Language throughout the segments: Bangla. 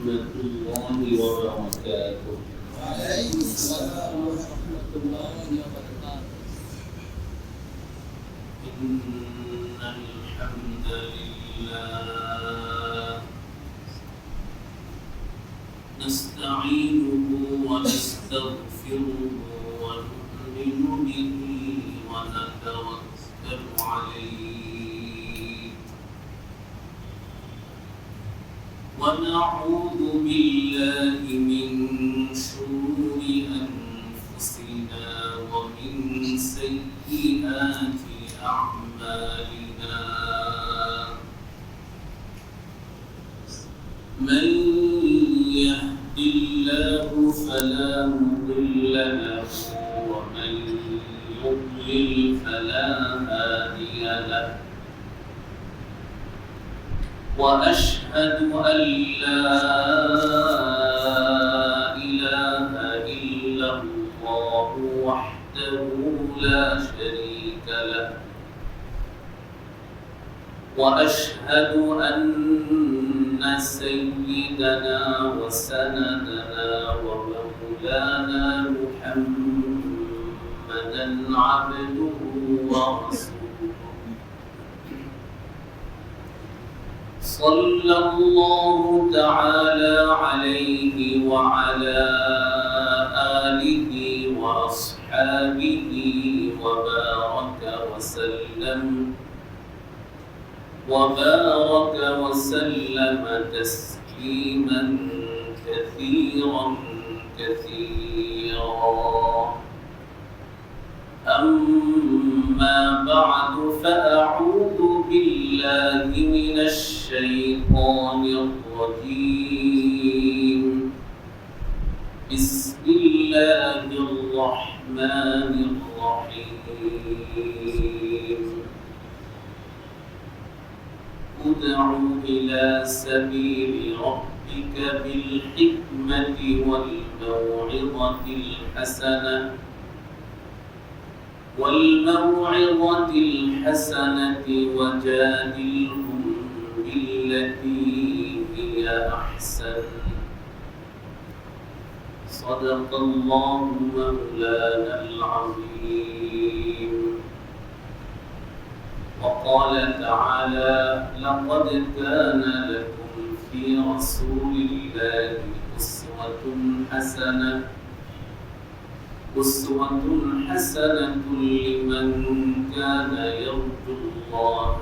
ورحمة الله وبركاته. وعليكم السلام ورحمة الله وبركاته. إن الحمد لله نستعينه ونستغفره ونؤمن به ونتوكل عليه ونعوذ بالله من شرور أنفسنا ومن سيئات أعمالنا. من يهد الله فلا مضل له ومن يضلل فلا هادي له. وأشهد أن لا إله إلا الله وحده لا شريك له. وأشهد أن سيدنا وسندنا ومولانا محمدا عبده ورسوله صلى الله تعالى عليه وعلى آله وأصحابه وبارك وسلم تسليما كثيرا كثيرا. أما بعد فأعوذ بالله من الشيطان الرجيم. بسم الله الرحمن الرحيم. ادع إلى سبيل ربك بالحكمة والموعظة الحسنة وجادلهم بالتي هي أحسن. صدق الله مولانا العظيم. وقال تعالى: لقد كان لكم في رسول الله أسوة حسنة لمن كان يرجو الله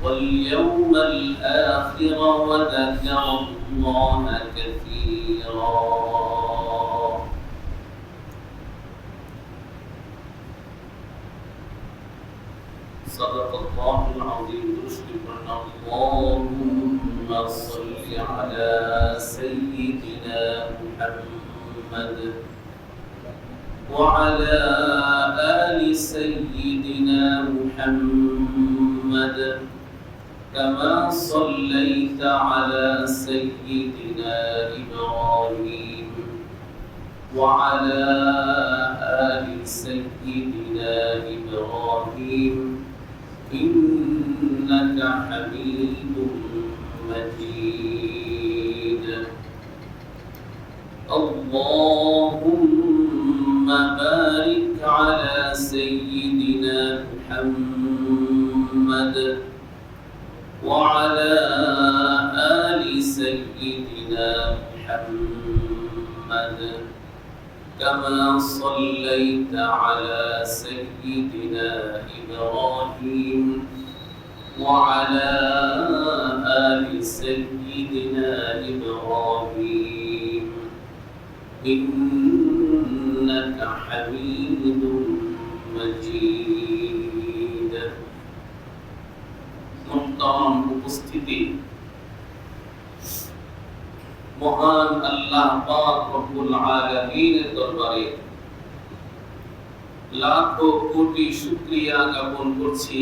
واليوم الآخر وذكر الله كثيرا. صدق الله العظيم. اللهم صل على سيدنا محمد وعلى آل سيدنا محمد كما صليت على سيدنا إبراهيم وعلى آل سيدنا إبراهيم إنك حميد مجيد. اللهم بارك على سيدنا محمد وعلى آل سيدنا محمد كما صليت على سيدنا إبراهيم وعلى آل سيدنا إبراهيم إنك حميد مجيد. محترم উপস্থিতি, মহান আল্লাহ পাক রব্বুল আলামিনের দরবারে লাখো কোটি শুকরিয়া জ্ঞাপন করছি,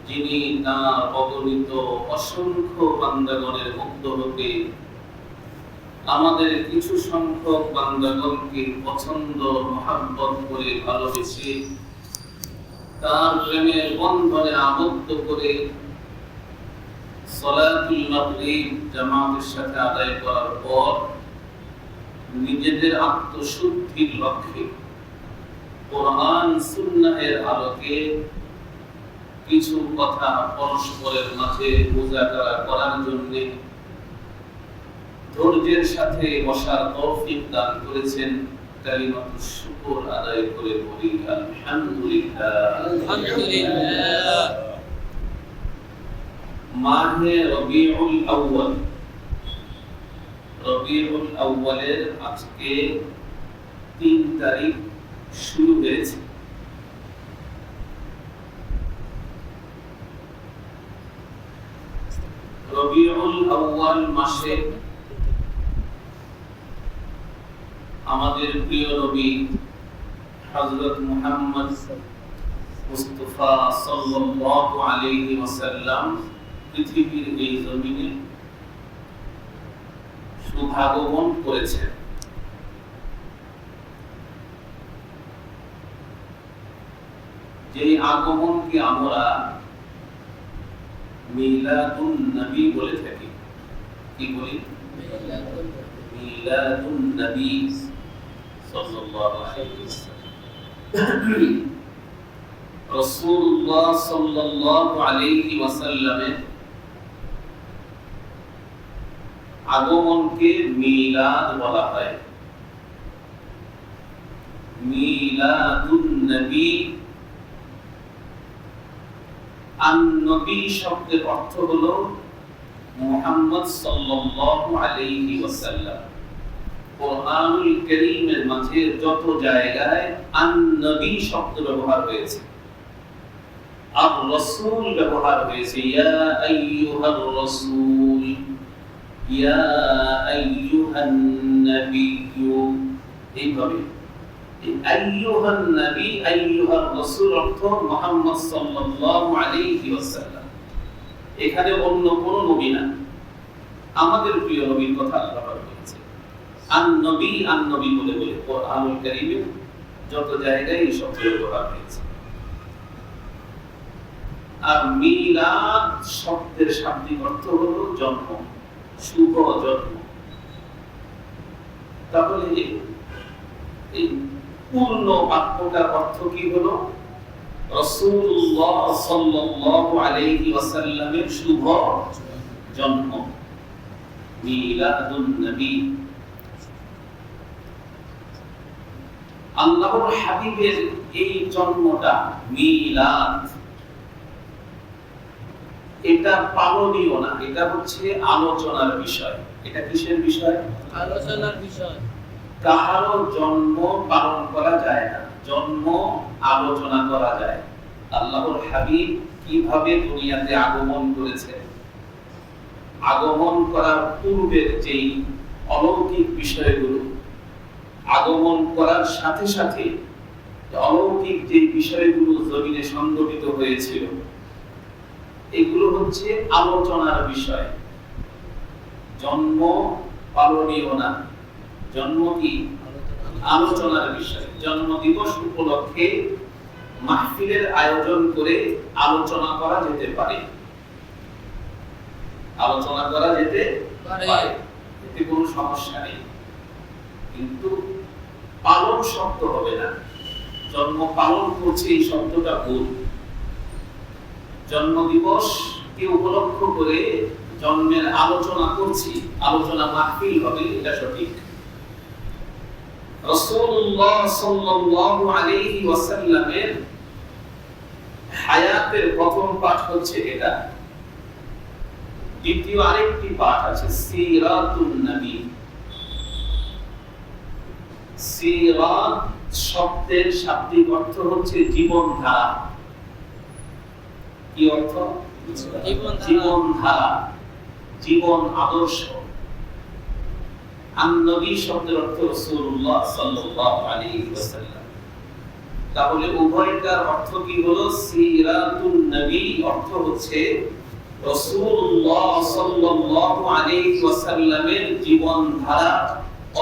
যিনি তাঁর অগণিত অসংখ্য বান্দাগণের মধ্য হতে আমাদের কিছু সংখ্যক বান্দাগণকে পছন্দ মহব্বত করে ভালোবেসে তার প্রেমের বন্ধনে আবদ্ধ করে সালাতুল মাগরিব জামাতের সাথে আদায় করার পর নিজেদের আত্মশুদ্ধির লক্ষ্যে কোরআন সুন্নাহের আলোকে কিছু কথা পরস্পরের মাঝে মুযাকারা করার জন্য ধৈর্যের সাথে বসার তৌফিক দান করেছেন। কালিমাতুশ শুকর আদায় করে বলি আলহামদুলিল্লাহ। আলহামদুলিল্লাহ। মাহে রবিউল আউয়াল, রবিউল আউয়ালের আজকে 3 তারিখ শুরু হয়েছে। রবিউল আউয়াল মাসে আমাদের প্রিয় নবী হযরত মুহাম্মদ মুস্তাফা সাল্লাল্লাহু আলাইহি ওয়াসাল্লাম পৃথিবীর এই জমিনে শুভাগমন করেছেন। যে আগমনকে আমরা মিলাদুন নবী বলে থাকি। কি বলি? মিলাদুন নবী সাল্লাল্লাহু আলাইহি ওয়াসাল্লাম। রাসূলুল্লাহ সাল্লাল্লাহু আলাইহি ওয়াসাল্লামের আগমনকে মিলাদ বলা হয়। মিলাদুন নবী, আন-নবী শব্দের অর্থ হলো মুহাম্মদ সাল্লাল্লাহু আলাইহি ওয়াসাল্লাম। কোরআনুল কারীমের মাঝে যত জায়গায় আন-নবী শব্দ ব্যবহার হয়েছে, আর রাসূল ব্যবহার হয়েছে, ইয়া আইয়ুহার রাসূল, ইয়া আইয়ুহান নাবিয়্যু, এইভাবে আইয়ুহান নবী আইয়ুহার রাসূল অর্থ মুহাম্মদ সাল্লাল্লাহু আলাইহি ওয়াসাল্লাম। এখানে অন্য কোন নবী না, আমাদের প্রিয় নবীর কথা আল্লাহ বলেছে। আন-নবী আন-নবী বলে বলে কোরআনুল কারীমে যত জায়গায় এই শব্দ ব্যবহার হয়েছে। আর মিলাদ শব্দের শাব্দিক অর্থ হলো জন্ম, শুভ জন্ম। তাহলে এই পূর্ণ বাক্যটার অর্থ কি হলো? রাসূলুল্লাহ সাল্লাল্লাহু আলাইহি ওয়াসাল্লামের শুভ জন্ম, মিলাদুন নবী। আল্লাহর হাবিবের এই জন্মটা, মিলাদ, এটা পালনীয় না, এটা হচ্ছে আলোচনার বিষয়। এটা কিসের বিষয়? আলোচনার বিষয়। কাহারও জন্ম পালন করা যায় না, জন্ম আলোচনা করা যায়। আল্লাহর হাবিব কিভাবে দুনিয়াতে আগমন করেছে, আগমন করার পূর্বের যেই অলৌকিক বিষয়গুলো, আগমন করার সাথে সাথে অলৌকিক যে বিষয়গুলো জমিনে সংঘটিত হয়েছিল, এগুলো হচ্ছে আলোচনার বিষয়। জন্ম পালনীয় না, জন্ম কি? আলোচনার বিষয়। জন্ম দিবস উপলক্ষে মাহফিলের আয়োজন করে আলোচনা করা যেতে পারে, আলোচনা করা যেতে পারে, এতে কোনো সমস্যা নেই। কিন্তু পালন শব্দ হবে না। জন্ম পালন করছে এই শব্দটা ভুল। জন্ম দিবস কে উপলক্ষ করে জন্মের আলোচনা করছি, আলোচনা মাহফিল হবে, এটা সঠিক। রাসূলুল্লাহ সাল্লাল্লাহু আলাইহি ওয়াসাল্লামের হায়াতের প্রথম পাঠ হচ্ছে এটা। দ্বিতীয় আরেকটি পাঠ আছে সিরাতুন নবী। সিরাত শব্দের শাব্দিক অর্থ হচ্ছে জীবনধারা। কি অর্থ? জীবনধারা, জীবন আদর্শ। আন-নবী শব্দের অর্থ রাসূলুল্লাহ সাল্লাল্লাহু আলাইহি ওয়াসাল্লাম। তাহলে উভয়টার অর্থ কি হলো? সিরাতুন নবী অর্থ হচ্ছে রাসূলুল্লাহ সাল্লাল্লাহু আলাইহি ওয়াসাল্লামের জীবনধারা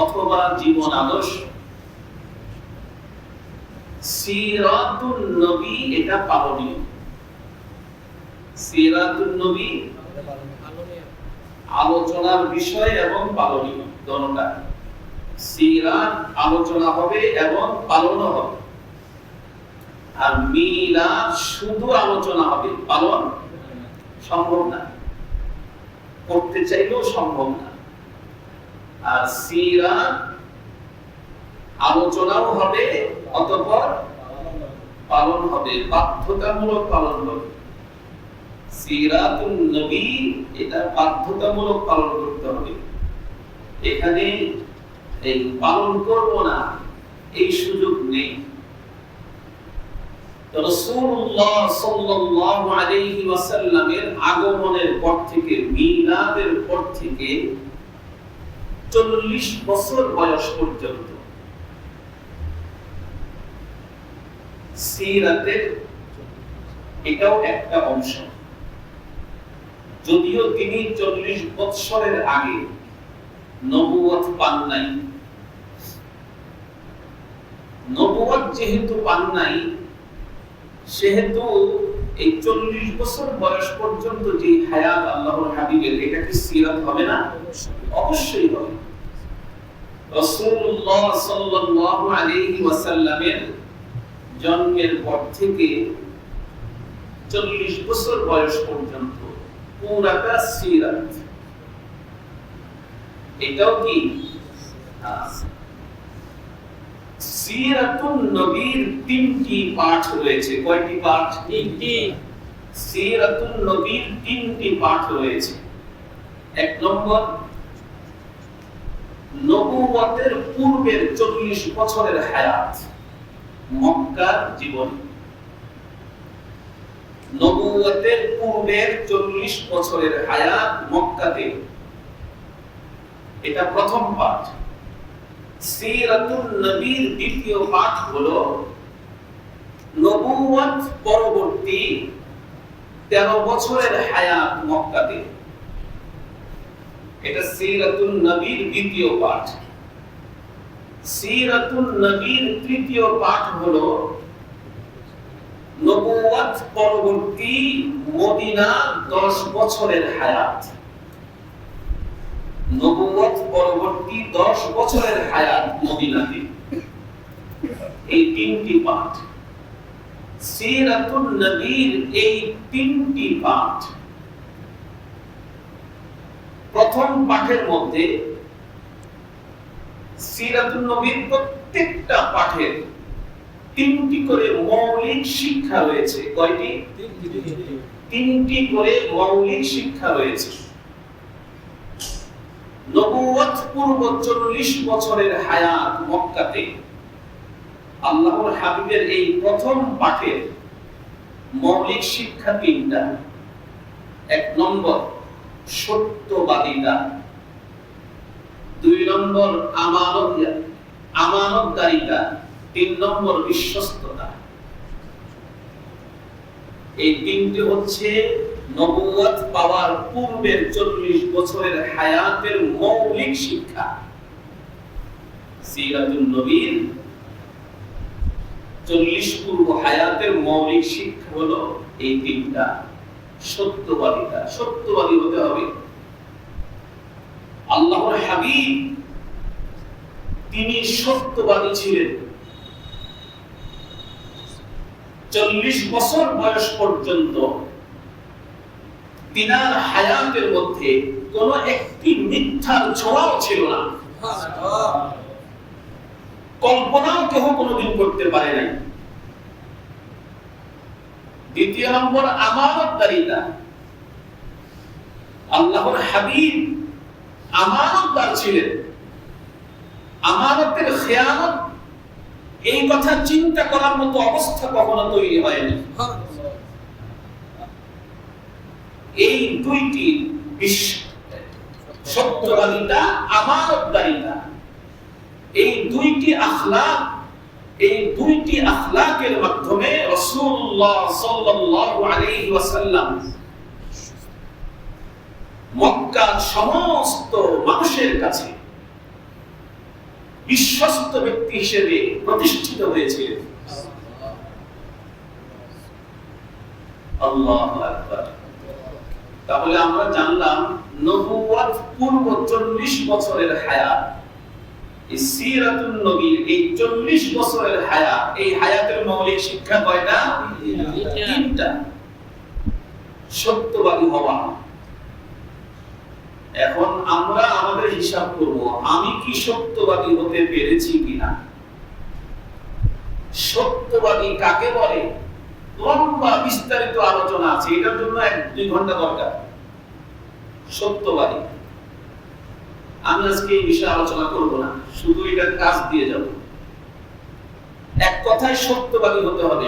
অথবা জীবন আদর্শ। সিরাতুন নবী এটা পালনীয়, সিরাতুন নবী আলোচনার বিষয় এবং পালনীয় দোনোটা। সিরাত আলোচনা হবে এবং পালনও হবে, আর মিলাদ শুধু আলোচনা হবে, পালন সম্ভব না, করতে চাইলেও সম্ভব না। আর সিরাত আলোচনাও হবে অতঃপর পালন হবে, বাধ্যতামূলক পালন হবে। সিরাতুন নবী এটা বাধ্যতামূলক পালন করতে হবে। এখানে এই পালন করব না এই সুযোগ নেই। রাসূলুল্লাহ সাল্লাল্লাহু আলাইহি ওয়াসাল্লামের আগমনের পর থেকে, মিলাদের পর থেকে 40 বছর বয়স পর্যন্ত সিরাতের এটাও একটা অংশ। যদিও তিনি 40 বছরের আগে নবুয়ত পান নাই, নবুয়ত যেহেতু পান নাই সেহেতু এই 40 বছর বয়স পর্যন্ত যে হায়াত আল্লাহর হাবিবের, এটা কি সিরাত হবে না? অবশ্যই হবে। রাসূলুল্লাহ সাল্লাল্লাহু আলাইহি ওয়াসাল্লামের জন্মের পর থেকে 40 বছর বয়স পর্যন্ত পুরাটা সিরাত। এটাও কি সিরাতুন নবীর 3টি পাঠ রয়েছে। কয়টি পাঠ? 3টি। সিরাতুন নবীর 3টি পাঠ রয়েছে। এক নম্বর, নবুয়তের পূর্বের 40 বছরের হায়াত, মক্কার জীবন। নবুয়তের পূর্বের 40 বছরের হায়াত মক্কাতে, এটা প্রথম পাঠ। সিরাতুন নবীর দ্বিতীয় পাঠ হলো নবুয়ত পরবর্তী 13 বছরের হায়াত মক্কাতে, এটা সিরাতুন নবীর দ্বিতীয় পাঠ। সিরাতুন নবীর তৃতীয় পাঠ হলো নবুয়ত পরবর্তী মদিনা 10 বছরের হায়াত। নবুয়ত পরবর্তী 10 বছরের হায়াত মদিনাতে, এই 3টি পাঠ। সিরাতুন নবীর এই 3টি পাঠ, প্রথম পাঠের মধ্যে সিরাতুন নবীর প্রত্যেকটা পাঠের 3টি করে মৌলিক শিক্ষা রয়েছে। কয়টি? 3টি করে মৌলিক শিক্ষা রয়েছে। নবুয়ত পূর্ব 40 বছরের হায়াত মক্কাতে আল্লাহর হাবিবের এই প্রথম পাঠের মৌলিক শিক্ষা 3টা। এক নম্বর, সত্যবাদিতা। 2 নম্বর, আমানতদারিতা। 3 নম্বর, বিশ্বস্ততা। এই 3টি হচ্ছে নবুয়ত পাওয়ার পূর্বের 40 বছরের হায়াতের মৌলিক শিক্ষা। সিরাতুন নবীর 40 পূর্ব হায়াতের মৌলিক শিক্ষা হলো এই 3টা। সত্যবাদিতা, সত্যবাদী হতে হবে। আল্লাহর হাবিব তিনি সত্যবাদী ছিলেন। 40 বছর বয়স পর্যন্ত তিনার হায়াতের মধ্যে কোন একটি মিথ্যার ছোঁয়াও ছিল না, কল্পনাও কেউ কোনোদিন করতে পারে নাই। দ্বিতীয় নম্বর, আমানতদারিতা। আল্লাহর হাবিব আমানতদার ছিলেন। আমানতের খেয়ানত, এই কথা চিন্তা করার মতো অবস্থা কখনো তৈরি হয়নি। এই 2টি সত্যবাদিতা, আমানতদারিতা, এই 2টি আখলাক, এই 2টি আখলাকের মাধ্যমে রাসূলুল্লাহ সাল্লাল্লাহু আলাইহি ওয়াসাল্লাম মক্কার সমস্ত মানুষের কাছে বিশ্বস্ত ব্যক্তি হিসেবে প্রতিষ্ঠিত হয়েছিলেন। আল্লাহু আকবার। তাহলে আমরা জানলাম নবুয়ত পূর্ব 40 বছরের হায়াত, এই সিরাতুন নবীর এই 40 বছরের হায়াত, এই হায়াতের মৌলিক শিক্ষা কয়টা? তিনটা। সত্যবাদী হওয়া। এখন আমরা আমাদের হিসাব করব, আমি কি সত্যবাদী হতে পেরেছি কিনা। সত্যবাদী কাকে বলে? লম্বা বিস্তারিত আলোচনা আছে, এটার জন্য 1-2 ঘন্টা দরকার। সত্যবাদী, আমি আজকে এই বিষয়ে আলোচনা করব না, শুধু এটার কাজ দিয়ে যাব। এক কথায় সত্যবাদী হতে হবে।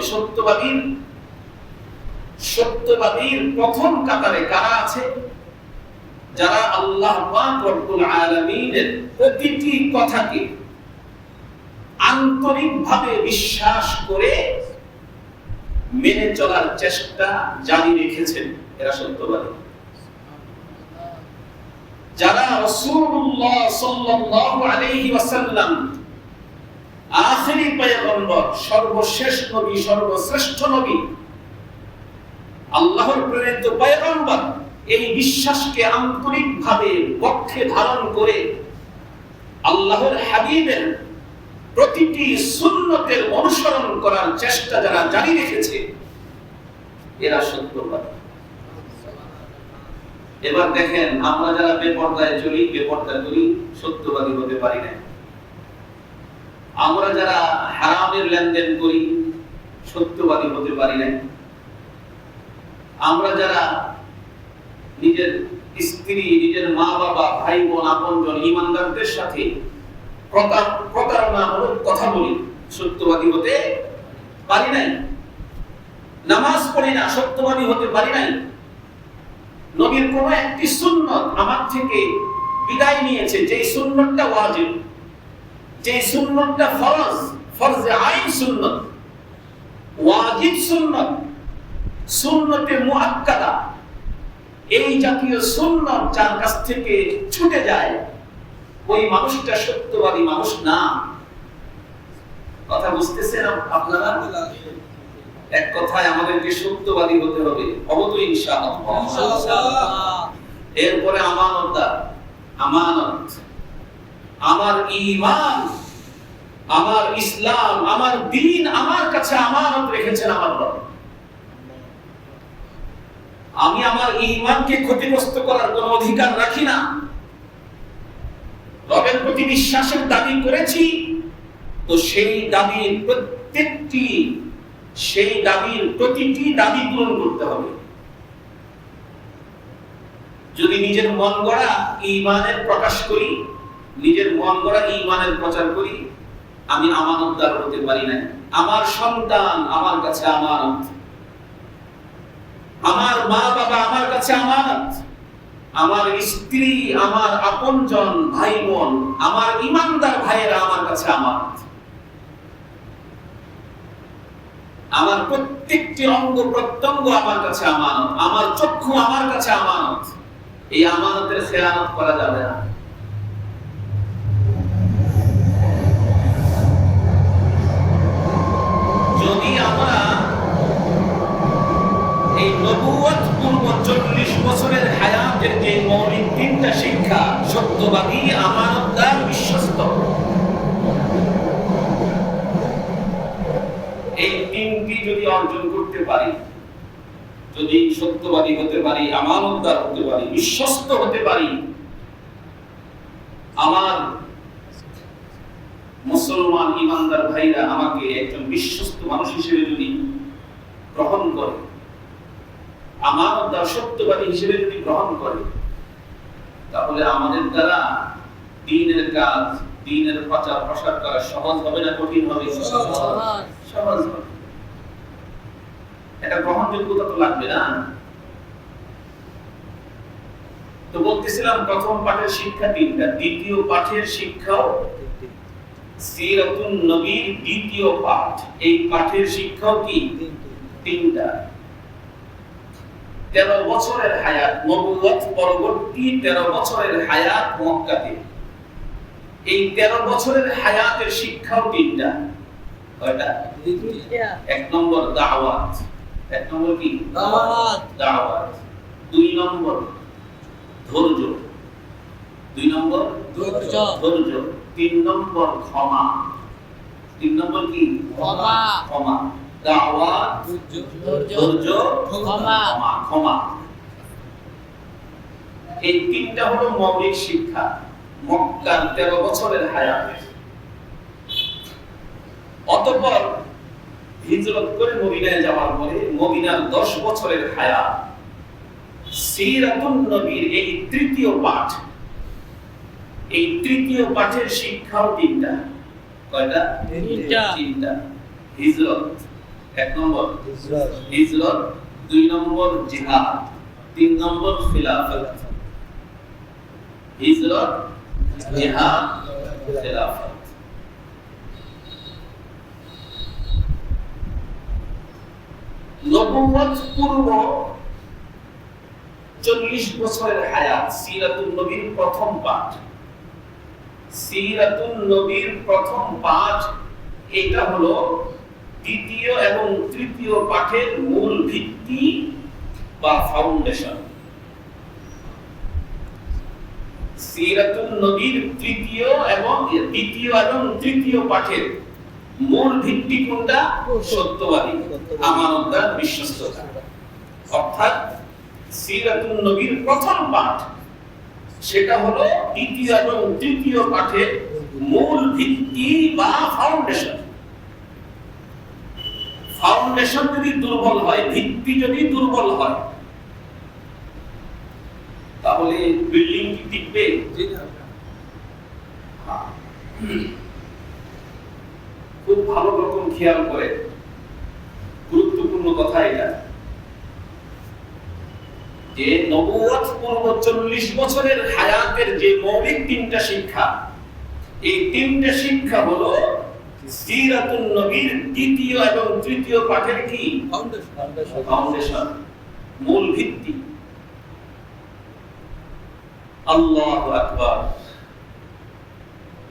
সত্যবাদীর প্রথম কাতারে কারা আছে? যারা আল্লাহ পাক রব্বুল আলামিনের প্রতিটি কথাকে আন্তরিকভাবে বিশ্বাস করে মেনে চলার চেষ্টা জারি রেখেছেন, এরা সত্যবাদী। যারা রাসূলুল্লাহ সাল্লাল্লাহু আলাইহি ওয়াসাল্লাম আখিরি পয়গম্বর, সর্বশেষ নবী, সর্বশ্রেষ্ঠ নবী, আল্লাহর প্রেরিত পয়গম্বর, এই বিশ্বাসকে আন্তরিকভাবে পক্ষে ধারণ করে আল্লাহর হাবিবের প্রতিটি সুন্নতের অনুসরণ করার চেষ্টা যারা জারি রেখেছে, এরা সত্যবাদী। এবার দেখেন, আমরা যারা বেপরদায় চলি, বেপরদা করি, সত্যবাদী হতে পারি না। আমরা যারা হারামের লেনদেন করি, সত্যবাদী হতে পারি না। আমরা যারা নিজের স্ত্রী, নিজের মা বাবা, ভাই বোন, আপনজন, ঈমানদারদের সাথে প্রতারণামূলক কথা বলি, সত্যবাদী হতে পারি নাই। নামাজ পড়ি না, সত্যবাদী হতে পারি নাই। নবীর কোন একটি সুন্নত আমার থেকে বিদায় নিয়েছে, যে সুন্নতটা ওয়াজিব, যে সুন্নতটা ফরজ, ফরজে আইন সুন্নত, ওয়াজিব সুন্নত, সুন্নতে মুআক্কাদা, এই জাতীয় সুন্নত যার কাছ থেকে ছুটে যায়, ওই মানুষটা সত্যবাদী মানুষ না। কথা বুঝতেছেন আপনারা? এক কথায় আমাদেরকে সত্যবাদী হতে হবে, অবতো ইনশাআল্লাহ। এরপরে আমানতদার। আমানত, আমার ঈমান, আমার ইসলাম, আমার দ্বীন আমার কাছে আমানত রেখেছেন আমার রব। আমি আমার ঈমানকে ক্ষতিগ্রস্ত করার কোনো অধিকার রাখি না। রবের প্রতি বিশ্বাসের দাবি করেছি, তো সেই দাবির প্রতিটি দাবি পূরণ করতে হবে। যদি নিজের মন গড়া ঈমানের প্রকাশ করি, নিজের মন গড়া ঈমানের প্রচার করি, আমি আমানতদার হতে পারি না। আমার সন্তান আমার কাছে আমানত, আমার মা বাবা আমার কাছে আমানত, আমার স্ত্রী, আমার আপনজন, ভাই বোন, আমার ঈমানদার ভাইয়েরা আমার কাছে আমানত। আমার প্রত্যেকটি অঙ্গ প্রত্যঙ্গ আমার কাছে আমানত, আমার চক্ষু আমার কাছে আমানত। এই আমানতের খেয়ানত করা যাবে না। যদি আমরা এই নবুয়ত পূর্ব 40 বছরের হায়াতের যে মৌলিক তিনটা শিক্ষা, সত্যবাদী, আমানতদার, বিশ্বস্ত, এই তিনটি যদি অর্জন করতে পারি, যদি সত্যবাদী হতে পারি, আমানতদার হতে পারি, বিশ্বস্ত হতে পারি, আমার মুসলমান ঈমানদার ভাইরা আমাকে একজন বিশ্বস্ত মানুষ হিসেবে যদি গ্রহণ করে, আমানতদার, সত্যবাদী হিসেবে যদি গ্রহণ করে, তাহলে আমাদের দ্বারা দ্বীনের কাজ, দ্বীনের প্রচার প্রসার করা সহজ হবে না কঠিন হবে? সহজ হবে। এটা গ্রহণযোগ্যতা তো লাগবে না? তো বলতেছিলাম প্রথম পাঠের শিক্ষা তিনটা, দ্বিতীয় পাঠের শিক্ষাও সিরাতুন নবীর দ্বিতীয় পাঠ, এই পাঠের শিক্ষাও কি? তিনটা। 13 বছরের হায়াত, নবুয়ত পরবর্তী 13 বছরের হায়াত মক্কাতে। এই 13 বছরের হায়াতের শিক্ষাও তিনটা। কয়টা? এক নম্বর দাওয়াত। এক নম্বর কি? দাওয়াত। দুই নম্বর ধৈর্য, দুই নম্বর ধৈর্য, ধৈর্য, তিন নম্বর ক্ষমা, তিন নম্বর কি ক্ষমা, ক্ষমা, দাওয়াত, ধৈর্য, ধৈর্য, ক্ষমা। ক্ষমা, ক্ষমা। এই তিনটা হলো মৌলিক শিক্ষা মক্কার 13 বছরের হায়াতে। অতঃপর হিজরত করে মদিনায় যাওয়ার পরে মদিনার 10 বছরের হায়াত, সিরাতুন নবীর এই তৃতীয় পাঠ, এই তৃতীয় পাঠের শিক্ষাও তিনটা। কয়টা? তিনটা। হিজরত 1 নম্বর, হিজরত 2 নম্বর জিহাদ, 3 নম্বর খিলাফত। হিজরত, জিহাদ, খিলাফত। নবুয়ত পূর্ব 40 বছরের হায়াত, সিরাতুন নবীর প্রথম পাঠ। সিরাতুন নবীর প্রথম পাঠ, এটা হলো দ্বিতীয় এবং তৃতীয় পাঠের মূল ভিত্তি বা ফাউন্ডেশন। সিরাতুন নবীর দ্বিতীয় এবং তৃতীয় পাঠের মূল ভিত্তি কোনটা? সত্যবাদী, আমানতদার, বিশ্বস্ততা। অর্থাৎ সিরাতুন নবীর প্রথম পাঠ, সেটা হলো দ্বিতীয় এবং তৃতীয় পাঠের মূল ভিত্তি বা ফাউন্ডেশন। ফাউন্ডেশন যদি দুর্বল হয়, ভিত্তি যদি দুর্বল হয়, তাহলে বিল্ডিং কি টিকবে? খুব ভালো রকম খেয়াল করে, গুরুত্বপূর্ণ কথা এটা, যে নবুয়ত পূর্ব 40 বছরের হায়াতের যে মৌলিক তিনটা শিক্ষা, এই তিনটা শিক্ষা হলো সিরাতুন নবীর দ্বিতীয় এবং তৃতীয় পাঠের কি? ফাউন্ডেশন, মূল ভিত্তি। আল্লাহু আকবার।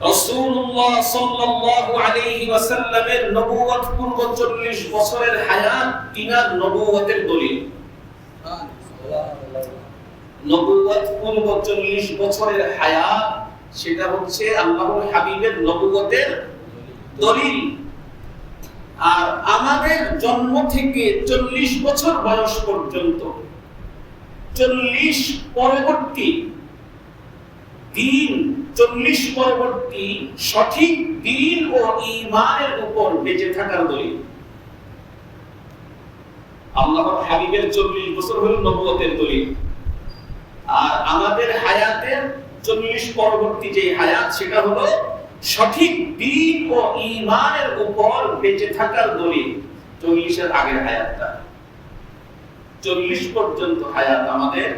রাসূলুল্লাহ সাল্লাল্লাহু আলাইহি ওয়াসাল্লামের নবুয়ত পূর্ব 40 বছরের হায়াত তিনার নবুয়তের দলিল। নবুয়ত পূর্ব 40 বছরের হায়াত, সেটা হচ্ছে আল্লাহর হাবিবের নবুয়তের দলিল। আর আমাদের জন্ম থেকে 40 বছর বয়স পর্যন্ত 40 পরবর্তী দিন, 40 পরবর্তী সঠিক দিন ও ঈমানের উপর বেঁচে থাকার দলিল। আল্লাহর হাবিবের 40 বছর হলো নবুয়তের দলিল, আর আমাদের হায়াতের 40 পরবর্তী যে হায়াত, সেটা হলো সঠিক দিন ও ঈমানের উপর বেঁচে থাকার দলিল। 40 এর আগের হায়াতটা, 40 পর্যন্ত হায়াত আমাদের,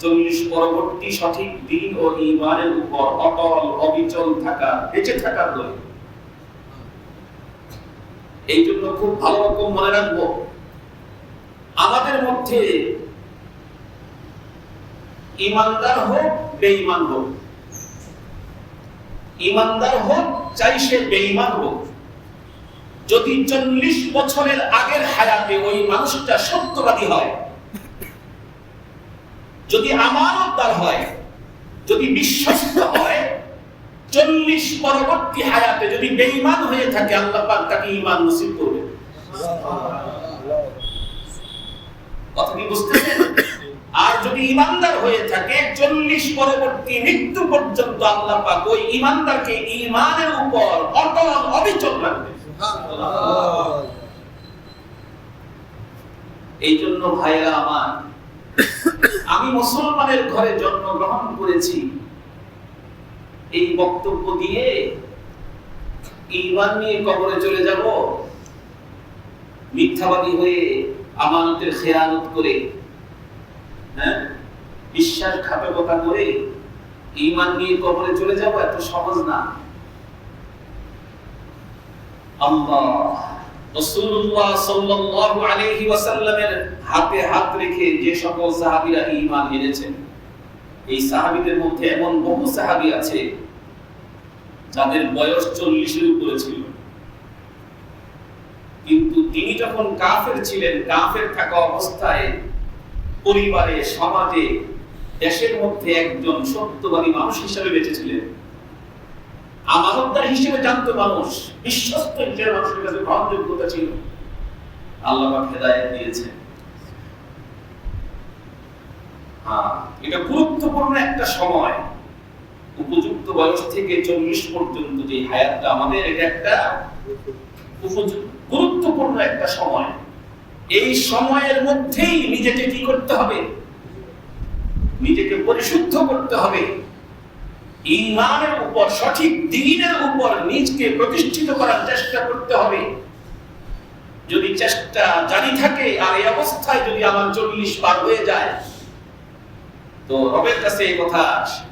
40 পরবর্তী সঠিক দিন ও ঈমানের উপর অটল অবিচল থাকা, বেঁচে থাকার দলিল। এই জন্য খুব ভালো রকম মনে রাখবো, আমাদের মধ্যে ইমানদার হোক বেঈমান হোক, ইমানদার হোক চাই সে বেঈমান হোক, যদি 40 বছরের আগের হায়াতে ওই মানুষটা সত্যবাদী হয়, যদি আমানতদার হয়, যদি বিশ্বস্ত হয়, 40 পরবর্তী হায়াতে যদি বেঈমান হয়ে থাকে, আল্লাহ পাক তাকে ঈমান নসিব করবে। কথা কি বুঝতেছেন? আর যদি ঈমানদার হয়ে থাকে, 40 পরবর্তী মৃত্যু পর্যন্ত আল্লাহ পাক ওই ঈমানদারকে ঈমানের উপর অটল অবিচল রাখবে। এই জন্য ভাইরা আমার, আমি মুসলমানের ঘরে জন্মগ্রহণ করেছি, এই বক্তব্য দিয়ে ঈমান নিয়ে কবরে চলে যাব, মিথ্যাবাদী হয়ে আমানতের খেয়ানত করে, বিশ্বাসঘাতকতা করে ঈমান নিয়ে কবরে চলে যাব, এত সহজ না। আল্লাহ রাসূলুল্লাহ সাল্লাল্লাহু আলাইহি ওয়াসাল্লামের হাতে হাত রেখে যে সকল সাহাবীরা ঈমান এনেছেন, এই সাহাবীদের মধ্যে এমন বহু সাহাবী আছে যাদের বয়স 40 এর উপরে ছিল, কিন্তু তিনি যখন কাফের ছিলেন, কাফের থাকা অবস্থায় পরিবারে, সমাজে, দেশের মধ্যে একজন সত্যবাদী মানুষ হিসেবে বেঁচেছিলেন, আমানতদার হিসেবে জানতো মানুষ, বিশ্বস্ত হিসেবে মানুষের কাছে গ্রহণযোগ্যতা ছিল। আল্লাহ পাক হেদায়েত দিয়েছেন। এটা গুরুত্বপূর্ণ একটা সময়। উপযুক্ত বয়স থেকে 40 পর্যন্ত যে হায়াতটা আমাদের, এটা একটা গুরুত্বপূর্ণ একটা সময়। এই সময়ের মধ্যেই নিজেকে কি করতে হবে? নিজেকে পরিশুদ্ধ করতে হবে, ঈমানের উপর, সঠিক দ্বীনের উপর নিজকে প্রতিষ্ঠিত করার চেষ্টা করতে হবে। যদি চেষ্টা জারি থাকে আর এই অবস্থায় যদি আমার 40 পার হয়ে যায়, তো রবের কাছে এই কথা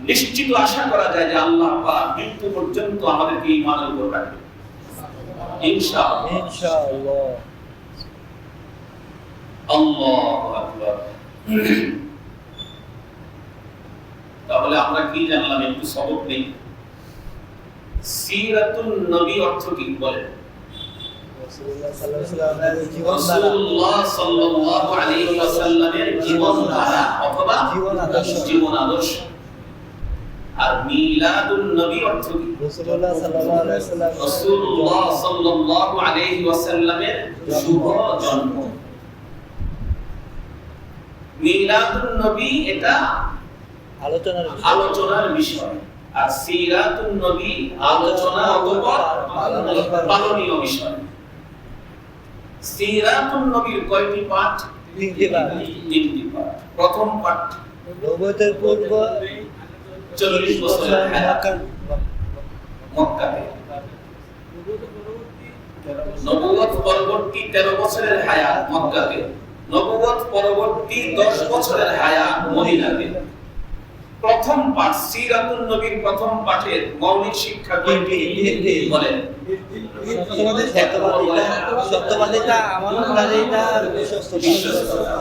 নিশ্চিত আশা করা যায় যে আল্লাহ পাক মৃত্যু পর্যন্ত আমাদেরকে ঈমানের উপর রাখবে ইনশাআল্লাহ। ইনশাআল্লাহ। আল্লাহু আকবার। তাহলে আমরা কি জানলাম? একটু সবক নেই। সিরাতুন নবী অর্থ কি বলেন? রাসূলুল্লাহ সাল্লাল্লাহু আলাইহি ওয়াসাল্লামের জীবনধারা অথবা জীবন আদর্শ। আর মিলাদুন নবী অর্থ কি? রাসূলুল্লাহ সাল্লাল্লাহু আলাইহি ওয়াসাল্লামের শুভ জন্ম। মিলাদুন নবী এটা আলোচনার বিষয়, আর সিরাতুন নবী আলোচনা অথবা পালনীয় বিষয়। সিরাতুন নবীর কয়টি পাঠ? তিনটি পাঠ। প্রথম পাঠ নবুয়তের পূর্ব 40 বছরের হায়াত মক্কাতে, নবুয়ত পরবর্তী 13 বছরের হায়াত মক্কাতে, নবুয়ত পরবর্তী 10 বছরের হায়াত মদিনাতে। প্রথম পাঠ সিরাতুন নবীর প্রথম পাঠের মৌলিক শিক্ষা কয়টি বলেন? সত্যবাদিতা, আমানতদারিতা, বিশ্বস্ততা।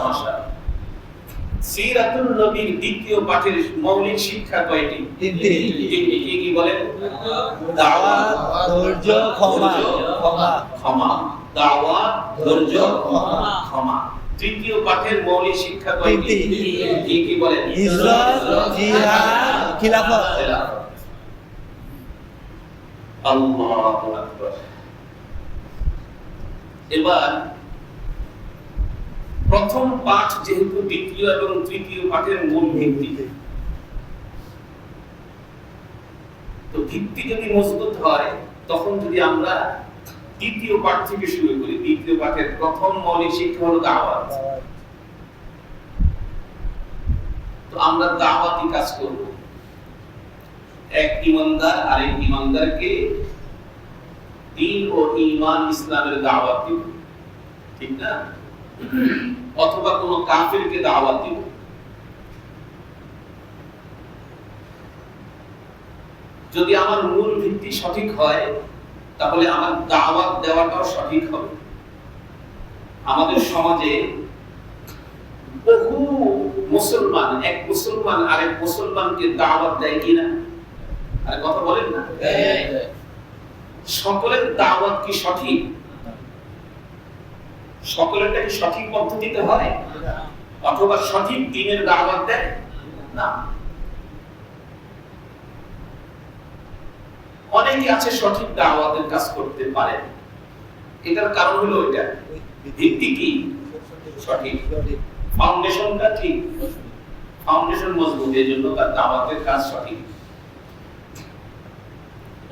সিরাতুন নবীর দ্বিতীয় পাঠের মৌলিক শিক্ষা কয়টি? তিনটি। কি কি বলেন? দাওয়াত, ধৈর্য, ক্ষমা। দাওয়াত, ধৈর্য, ক্ষমা। তৃতীয় পাঠের মৌলিক শিক্ষা কয়টি? কি কি বলেন? হিজরত, জিহাদ, খিলাফত। আল্লাহু আকবার। এবার প্রথম পাঠ যেহেতু দ্বিতীয় এবং তৃতীয় পাঠের মূল ভিত্তি, তো ভিত্তি যদি মজবুত হয়, তখন যদি আমরা দ্বিতীয় পাঠ থেকে শুরু করি, দ্বিতীয় পাঠের প্রথম মৌলিক শিক্ষা হলো দাওয়াত। তো আমরা দাওয়াতি কাজ করব। এক ঈমানদার আরেক ঈমানদারকে দ্বীন ও ঈমান ইসলামের দাওয়াত দিব, ঠিক না? অথবা কোন কাফিরকে দাওয়াত দিব। যদি আমার মূল ভিত্তি সঠিক হয়, তাহলে আমার দাওয়াত দেওয়াটাও সঠিক হবে। আমাদের সমাজে বহু মুসলমান, এক মুসলমান আরেক মুসলমানকে দাওয়াত দেয় কিনা? আর কথা বলেন না? সকলের দাওয়াত কি সঠিক? সকলেরটা কি সঠিক পদ্ধতিতে হয়? অথবা সঠিক দ্বীনের দাওয়াত দেয় না? অনেকে আছে সঠিক দাওয়াতের কাজ করতে পারে। এটার কারণ হলো এটা, ভিত্তি কি সঠিক, ফাউন্ডেশনটা ঠিক, ফাউন্ডেশন মজবুত, এই জন্য তার দাওয়াতের কাজ সঠিক।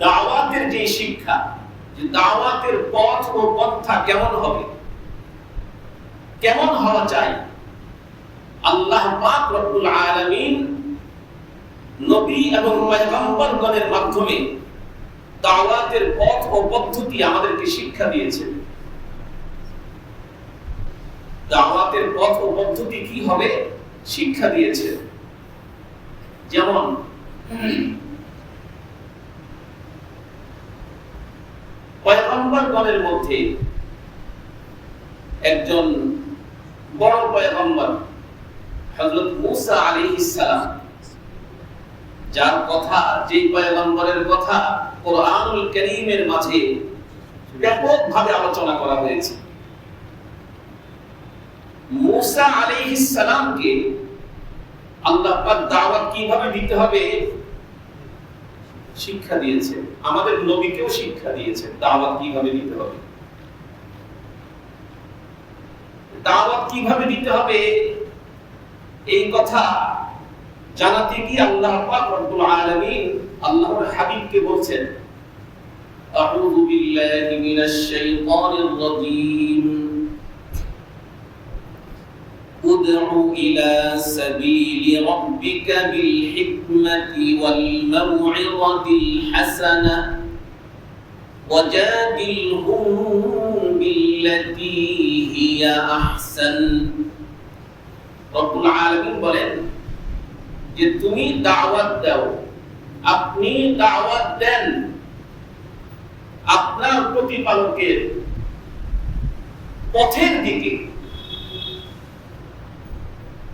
দাওয়াতের যে শিক্ষা, যে দাওয়াতের পথ ও পন্থা কেমন হবে, কেমন হওয়া চাই, আল্লাহ পাক রব্বুল আলামিন নবী এবং পয়গম্বরগণের মাধ্যমে দাওয়াতের পথ ও পদ্ধতি আমাদেরকে শিক্ষা দিয়েছেন। দাওয়াতের পথ ও পদ্ধতি কি হবে শিক্ষা দিয়েছে। যেমন পয়গম্বরগণের মধ্যে একজন বড় পয়গম্বর হযরত মূসা আলাইহিস সালাম, যার কথা, যে পয়গম্বরের কথা কোরআনুল কারীমের মাঝে ব্যাপকভাবে আলোচনা করা হয়েছে। মুসা আলাইহিস সালামকে আল্লাহ পাক দাওয়াত কিভাবে দিতে হবে শিক্ষা দিয়েছে, আমাদের নবীকেও শিক্ষা দিয়েছে দাওয়াত কিভাবে দিতে হবে। দাওয়াত কিভাবে দিতে হবে এই কথা জানাতে গিয়ে আল্লাহ পাক রব্বুল আলামিন আল্লাহর হাবিবকে বলছেন, আউযু বিল্লাহি মিনাশ শাইতানির রাজীম, উদউ ইলা সাবিলি রাব্বিকা বিল হিকমাতি ওয়াল মাউইযাতিল হাসানাহ ওয়াজাদিলহুম বিল্লাতী হিয়া আহসান। রব্বুল আলামিন বলেন যে তুমি দাওয়াত দাও, আপনি দাওয়াত দেন আপনার প্রতিপালকের পথের দিকে।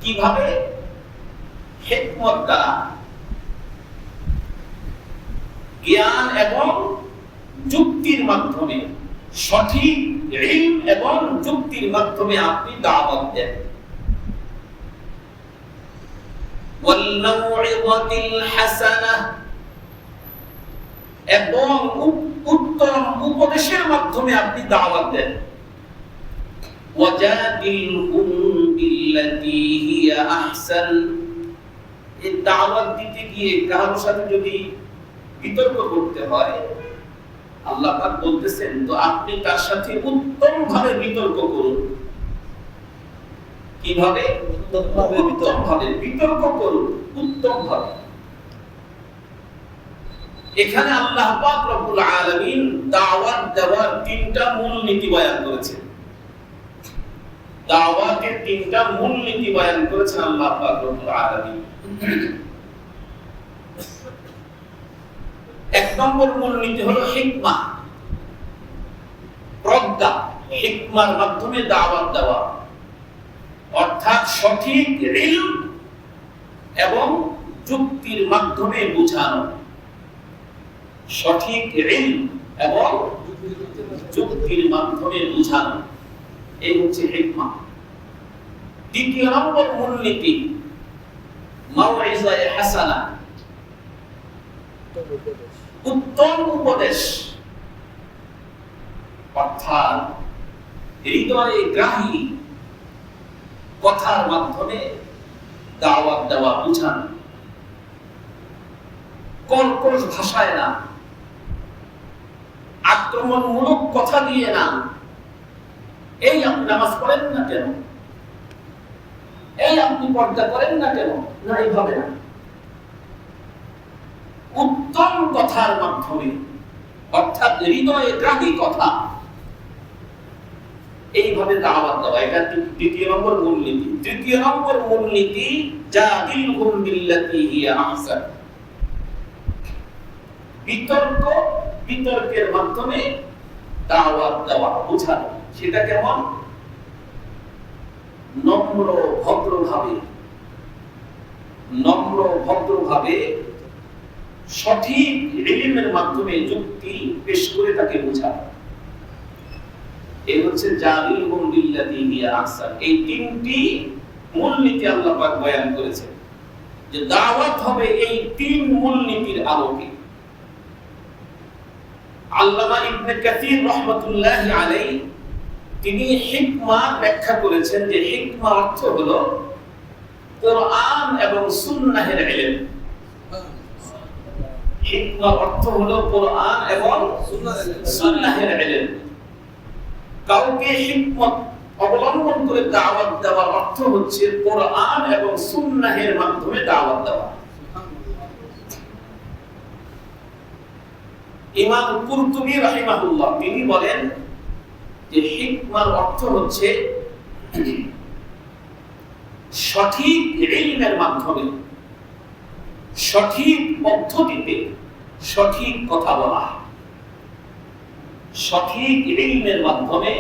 কিভাবে? হিকমত দ্বারা, জ্ঞান এবং যুক্তির মাধ্যমে, সঠিক ইলম এবং যুক্তির মাধ্যমে আপনি দাওয়াত দেন। ওয়াল মাউইযাতিল হাসানাহ, এবং উত্তম উপদেশের মাধ্যমে আপনি দাওয়াত দেন। ওয়াজাদিলহুম বিল্লাতী হিয়া আহসান, এই দাওয়াত দিতে গিয়ে কারোর সাথে যদি বিতর্ক করতে হয় আল্লাহ পাক বলতেছেন তো আপনি তার সাথে উত্তম ভাবে বিতর্ক করুন। কিভাবে? উত্তম ভাবে বিতর্ক করুন, উত্তম ভাবে। এখানে আল্লাহ পাক রব্বুল আলামিন দাওয়াত দেওয়ার তিনটা মূল নীতি বয়ান করেছেন। দাওয়াতের তিনটা মূল নীতি বয়ান করেছেন আল্লাহ পাক রব্বুল আলামিন। এক নম্বর মূল নীতি হলো হিকমা, প্রজ্ঞা। হিকমার মাধ্যমে দাওয়াত দেওয়া, অর্থাৎ সঠিক ইলম এবং যুক্তির মাধ্যমে বোঝানো। সঠিক ইলম এবং যুক্তির মাধ্যমে বোঝানো, এই হচ্ছে হিকমা। দ্বিতীয় নম্বর মূলনীতি মাউইযায়ে হাসানা, উত্তম উপদেশ, অর্থাৎ হৃদয়ে গ্রাহী কথার মাধ্যমে দাওয়াত দেওয়া, বোঝানো। কর্কশ ভাষায় না, আক্রমণমূলক কথা দিয়ে না। এই আপনি নামাজ পড়েন না কেন, এই আপনি পর্দা করেন না কেন, না এইভাবে না। উত্তম কথার মাধ্যমে, অর্থাৎ হৃদয়ে গ্রাহী কথা, এইভাবে দাওয়াত দেওয়া, এটা দ্বিতীয় নম্বর মূলনীতি। তৃতীয় নম্বর মূলনীতি জাদিলহুম বিল্লাতী হিয়া আহসান, বিতর্কের মাধ্যমে দাওয়াত দেওয়া, বোঝানো। সেটা কেমন? নম্র ভদ্রভাবে সঠিক ইলমের মাধ্যমে যুক্তি পেশ করে তাকে বোঝানো। এই হচ্ছে জাদিলহুম বিল্লাতী হিয়া আহসান। এই তিনটি মূলনীতি আল্লাহ পাক বয়ান করেছেন যে দাওয়াত হবে এই তিন মূলনীতির আলোকে। আল্লামা ইবনে কাসির রাহমাতুল্লাহি আলাইহি তিনি হিকমা ব্যাখ্যা করেছেন যে হিকমা অর্থ হলো কোরআন এবং সুন্নাহের ইলম। হিকমা অর্থ হলো কোরআন এবং সুন্নাহের ইলম। কাউকে হিকমত অবলম্বন করে দাওয়াত দেওয়ার অর্থ হচ্ছে কোরআন এবং সুন্নাহের মাধ্যমে দাওয়াত দেওয়া। ইমাম কুরতুবী রাহিমাহুল্লাহ তিনি বলেন যে হিকমার অর্থ হচ্ছে সঠিক ইলমের মাধ্যমে, সঠিক পদ্ধতিতে সঠিক কথা বলা। সঠিক ইলমের মাধ্যমে,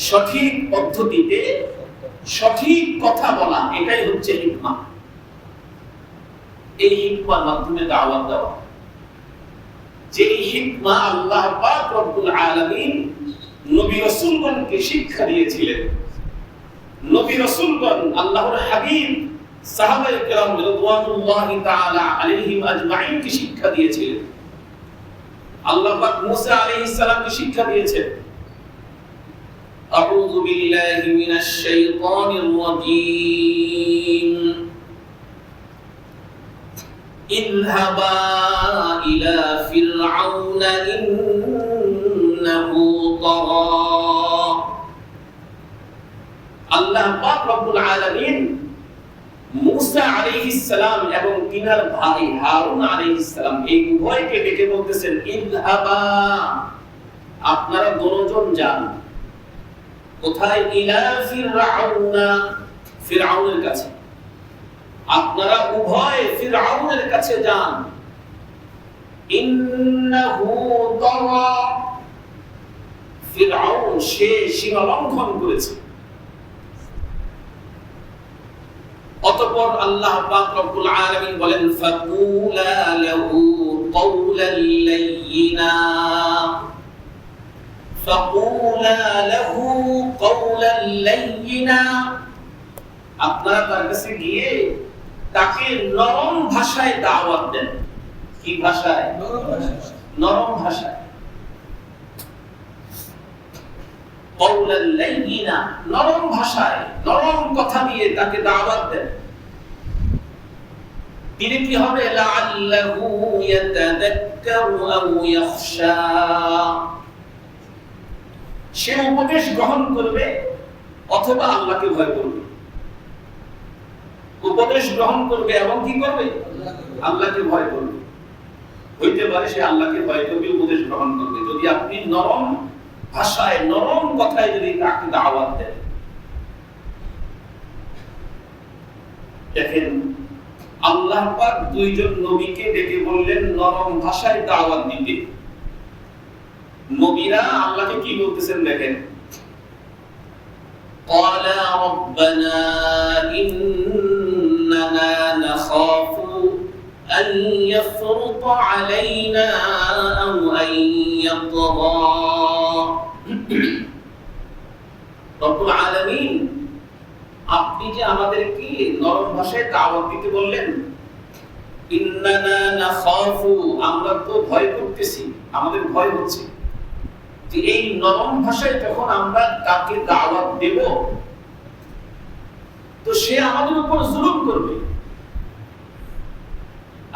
সঠিক পদ্ধতিতে সঠিক কথা বলা, এটাই হচ্ছে হিকমা। এই হিকমার মাধ্যমে দাওয়াত দেওয়া, যে হিকমা আল্লাহ পাক রব্বুল আলামিন নবী রাসূলগণকে শিক্ষা দিয়েছিলেন। নবী রাসূলগণ, আল্লাহর হাবিব, সাহাবায়ে কেরাম রাদিয়াল্লাহু তাআলা আলাইহিম আজমাইন কি শিক্ষা দিয়েছিলেন। আল্লাহ পাক মুসা আলাইহিস সালামকে শিক্ষা দিয়েছেন, আউযু বিল্লাহি মিনাশ শাইতানির রাজীম, ইযহাবা ইলা ফিরআউনা ইন্নাহু তাগা। আল্লাহ পাক রব্বুল আলামিন মুসা আলাইহিস সালাম এবং তিনার ভাই হারুন আলাইহিস সালাম এই উভয়কে ডেকে বলতেছেন, ইযহাবা, আপনারা দুজন যান। কোথায়? ইলা ফিরআউনা, ফিরআউনের কাছে। আপনারা উভয় ফিরআউনের কাছে যান। ইন্নাহু তাগা, ফিরআউন সে সীমা লঙ্ঘন করেছে। অতঃপর আল্লাহ পাক রব্বুল আলামিন বলেন, ফাকুলা লাহু কওলাল লাইয়িনা, ফাকুলা লাহু কওলাল লাইয়িনা, আপনারা তার কাছে গিয়ে তাকে নরম ভাষায় দাওয়াত দেন। কি ভাষায়? নরম ভাষায়। কওলাল লাইয়িনা, নরম ভাষায়, নরম কথা দিয়ে তাকে দাওয়াত দেন। তিনি কি হবে? লাআল্লাহু ইয়াতাযাক্কারু আও ইয়াখশা, সে উপদেশ গ্রহণ করবে অথবা আল্লাহকে ভয় করবে। উপদেশ গ্রহণ করবে এবং কি করবে? আল্লাহকে ভয় করবে। হইতে পারে সে আল্লাহকে ভয় করবে, উপদেশ গ্রহণ করবে, যদি আপনি নরম ভাষায়, নরম কথায় যদি তাকে দাওয়াত দেন। দেখেন, আল্লাহ পাক দুইজন নবীকে ডেকে বললেন নরম ভাষায় দাওয়াত দিতে। নবীরা আল্লাহকে কি বলতেছেন দেখেন, ক্বালা রাব্বানা ইন্নানা নাখাফু আন ইয়াফরুতা আলাইনা আও আন ইয়াতগা। রব্বুল আলামিন, আপনি যে আমাদেরকে নরম ভাষায় দাওয়াত দিতে বললেন, ইন্নানা নাখাফু, আমরা তো ভয় করতেছি, আমাদের ভয় হচ্ছে যে এই নরম ভাষায় যখন আমরা তাকে দাওয়াত দেব তো সে আমাদের উপর জুলুম করবে,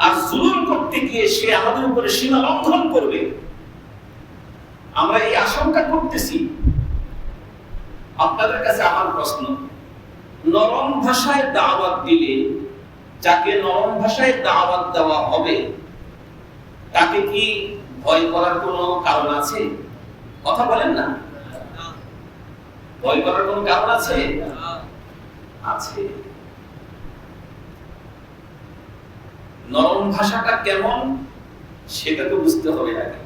আর জুলুম করতে গিয়ে সে আমাদের উপরে সীমা লঙ্ঘন করবে। আমরা এই আশঙ্কা করতেছি। আপনাদের কাছে আমার প্রশ্ন, নরম ভাষায় দাওয়াত দিলে, যাকে নরম ভাষায় দাওয়াত দেওয়া হবে তাকে কি ভয় করার কোনো কারণ আছে? কথা বলেন না। ভয় করার কোনো কারণ আছে? আছে। নরম ভাষাটা কেমন সেটা তো বুঝতে হবে আগে।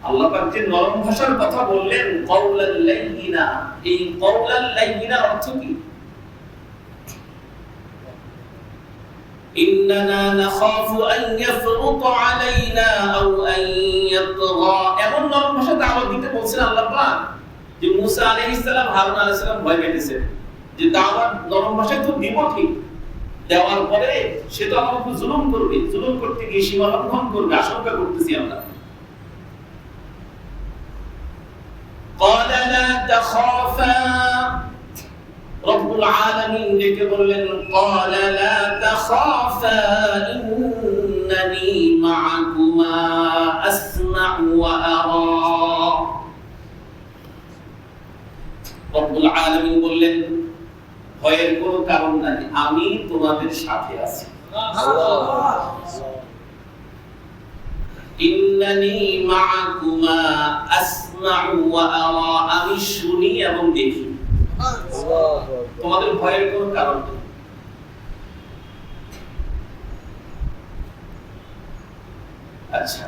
আল্লাহ পাক যে নরম ভাষার কথা বললেন, কওলাল লাইয়িনা, এই কওলাল লাইয়িনার অর্থ কি? ইন্নানা নাখাফু আন ইয়াফরুতা আলাইনা আও আন ইয়াতগা, এমন নরম ভাষায় দাওয়াত দিতে বলছেন আল্লাহ পাক যে মুসা আলাইহিস সালাম, হারুন আলাইহিস সালাম ভয় পেয়েছেন যে দাওয়াত নরম ভাষায় তো দিব, ঠিক দেওয়ার পরে সে তো আমার উপর জুলুম করবে, জুলুম করতে গিয়ে সীমা লঙ্ঘন করবে, আশঙ্কা করতেছি আমরা। قال لا تخافا, রব্বুল আলামিন ডেকে বললেন, قال لا تخافا إنني معكما أسمع وأرى। রব্বুল আলামিন বললেন, ভয়ের কোনো কারণ নাই, আমি তোমাদের সাথে আছি। ইন্নানি মাআকুমা আসমাউ ওয়া আরা, আমি শুনি এবং দেখি। তোমাদের ভয়ের কোনো কারণ নেই। আচ্ছা,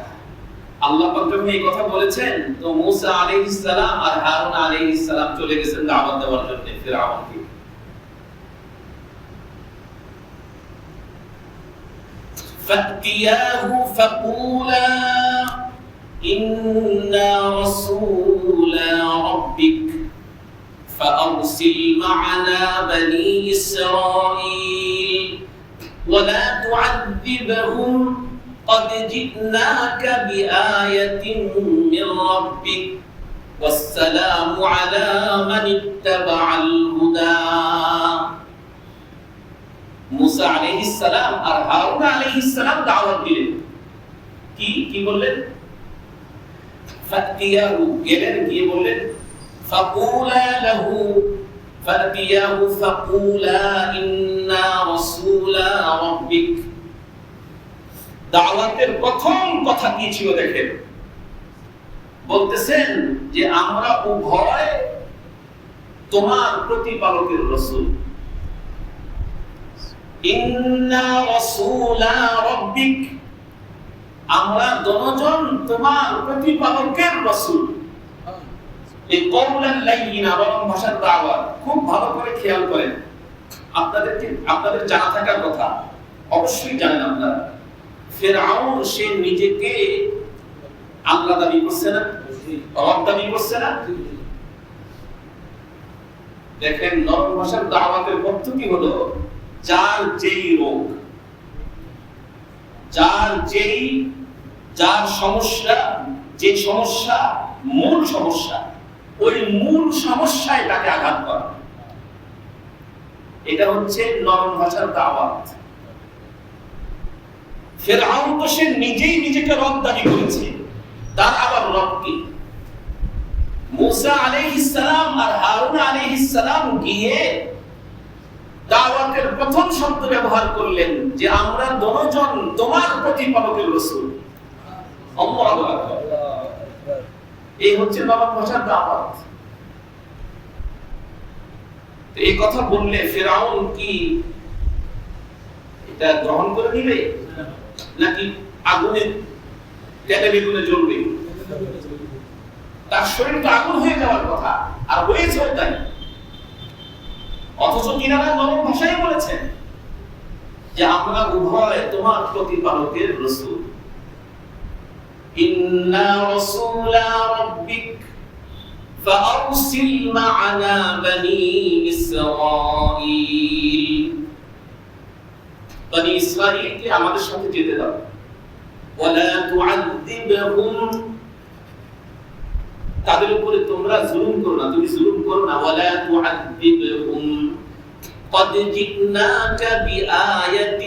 আল্লাহ পাক যখন এই কথা বলেছেন তো মুসা আলাইহিস সালাম আর হারুন আলাইহিস সালাম চলে গেছেন দাওয়াত দেওয়ার জন্য ফিরআউনকে। فَأْتِيَاهُ فَقُولَا إِنَّا رَسُولَا رَبِّكَ فأرسل معنا بني إسرائيل ولا تعذبهم قد جئناك بآية من ربك والسلام على من اتبع الهدى موسى عليه السلام আর হারুন আলাইহিস সালাম দাওয়াত দিলেন কি বললেন ফাতিয়াহু গেলেন গিয়ে বললেন ফাকুলা লাহু ফাতিয়াহু ফাকুলা ইন্না রাসূলা রাব্বিক দাওয়াতের প্রথম কথা কি ছিল দেখেন বলতেছেন যে আমরা উভয় তোমার প্রতিপালকের রাসূল ইন্না রাসূলা রাব্বিক আমরা দুজন তোমার প্রতিপালকের রাসূল এই কওলান লাইয়িনা নরম ভাষার দাওয়াত খুব ভালো করে খেয়াল করেন আপনাদের জানা থাকার কথা অবশ্যই জানেন আপনারা ফিরআউন সে নিজেকে আল্লাহ দাবি করছে না রব দাবি করছে না দেখেন নরম ভাষার দাওয়াতের পদ্ধতি হলো যার যেই রোগ যার সমস্যা যে সমস্যা মূল সমস্যা ওই মূল সমস্যায় তাকে আঘাত করা এটা হচ্ছে নরম ভাষার দাওয়াত ফিরআউন তো সে নিজেই নিজেকে রব দাবি করেছে তার আবার রব কি মুসা আলাইহিস সালাম আর হারুন আলাইহিস সালাম গিয়ে দাওয়াতের প্রথম শব্দ ব্যবহার করলেন যে আমরা দুজন তোমার প্রতিপালকের রাসূল আল্লাহু আকবার এই হচ্ছে নরম ভাষার দাওয়াত তো এই কথা বললে ফিরআউন কি এটা গ্রহণ করে নিবে নাকি আগুনে তেলে বেগুনে জ্বলবে তার শরীর তো আগুন হয়ে যাওয়ার কথা আর হয়েছে তাই অথচ কিনারা নরম ভাষায় বলেছেন যে আমরা উভয় তোমার প্রতিপালকের রাসূল ইন্না রাসূলা রাব্বিক ফাআরসিল মা'ানা বনি ইসরাঈল বনি ইসরাঈলকে আমাদের সাথে যেতে দাও ওয়ালা তুআযিবহুম তাদের উপরে তোমরা জুলুম করো না তুমি জুলুম করো না ওয়ালা তুআযিবহুম قد جئناك بآية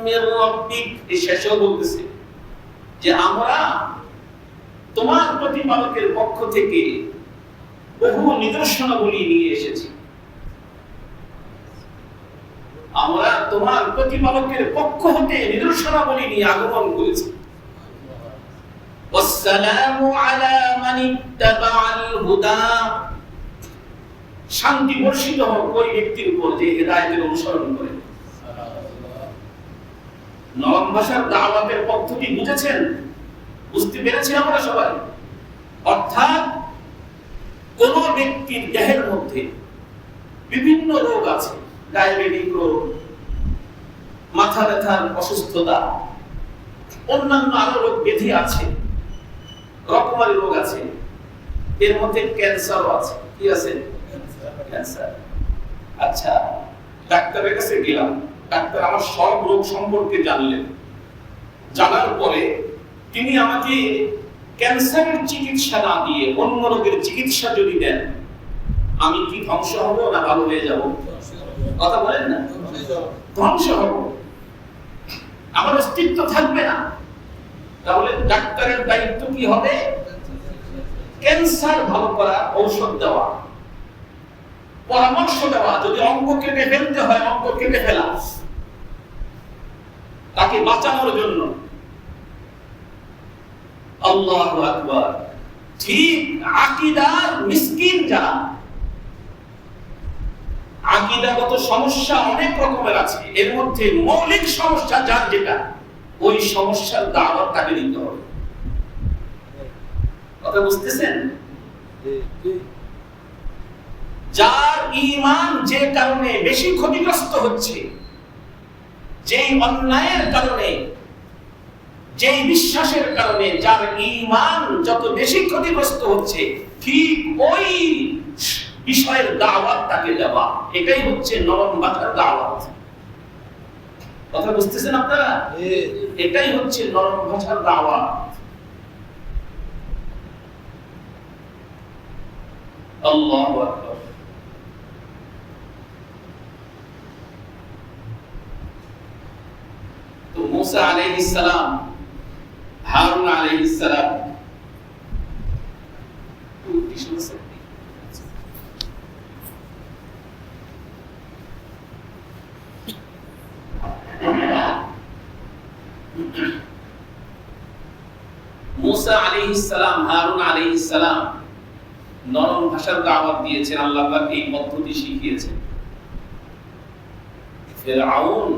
من ربك এই শেষও বলতেছে যে আমরা তোমার প্রতিপালকের পক্ষ থেকে বহু নিদর্শনাবলী নিয়ে এসেছি আমরা তোমার প্রতিপালকের পক্ষ হতে নিদর্শনাবলী নিয়ে আগমন করেছি ওয়াসসালামু আলা মান ইত্তাবাআল হুদা শান্তি বর্ষিত হোক ওই ব্যক্তির উপর যে হেদায়েতের অনুসরণ করে নরম ভাষার দাওয়াতের পদ্ধতি বুঝেছেন বুঝতে পেরেছি আমরা সবাই অর্থাৎ কোন ব্যক্তির দেহের মধ্যে বিভিন্ন রোগ আছে ডায়াবেটিক রোগ মাথা ব্যথার অসুস্থতা অন্যান্য আরো রোগ ব্যাধি আছে রকমারি রোগ আছে এর মধ্যে ক্যান্সারও আছে কি আছে ক্যান্সার আচ্ছা ডাক্তারের কাছে গেলাম ডাক্তার আমার সব রোগ সম্পর্কে জানলেন জানার পরে তিনি আমাকে ক্যান্সারের চিকিৎসা না দিয়ে অন্য রোগের চিকিৎসা যদি দেন আমি কি ধ্বংস হব না ভালো হয়ে যাব কথা বলেন না ধ্বংস হব আমার অস্তিত্ব থাকবে না তাহলে ডাক্তারের দায়িত্ব কি হবে ক্যান্সার ভালো করা ঔষধ দেওয়া পরামর্শ দেওয়া যদি অঙ্গ কেটে ফেলতে হয় অঙ্গ কেটে ফেলা তাকে বাঁচানোর জন্য আল্লাহু আকবার ঠিক আকীদার মিসকিন যারা আকীদাগত সমস্যা অনেক রকমের আছে এর মধ্যে মৌলিক সমস্যা যার যেটা ওই সমস্যার দাওয়াত তাকে দিতে হবে কথা বুঝতেছেন যার ঈমান যে কারণে বেশি ক্ষতিগ্রস্ত হচ্ছে যেই অন্যায়ের কারণে যেই বিশ্বাসের কারণে যার ঈমান যত বেশি ক্ষতিগ্রস্ত হচ্ছে ঠিক ওই বিষয়ের দাওয়াত তাকে দেওয়া, এটাই হচ্ছে নরম ভাষার দাওয়াত। কথা বুঝতেছেন আপনারা? এটাই হচ্ছে নরম ভাষার দাওয়াত। আল্লাহু আকবার। তো মুসা আলাইহিস সালাম, হারুন আলাইহিস সালাম মুসা আলাইহিস সালাম, হারুন আলাইহিস সালাম নরম ভাষার দাওয়াত দিয়েছেন, আল্লাহ পাক এই পদ্ধতি শিখিয়েছেন। ফিরআউন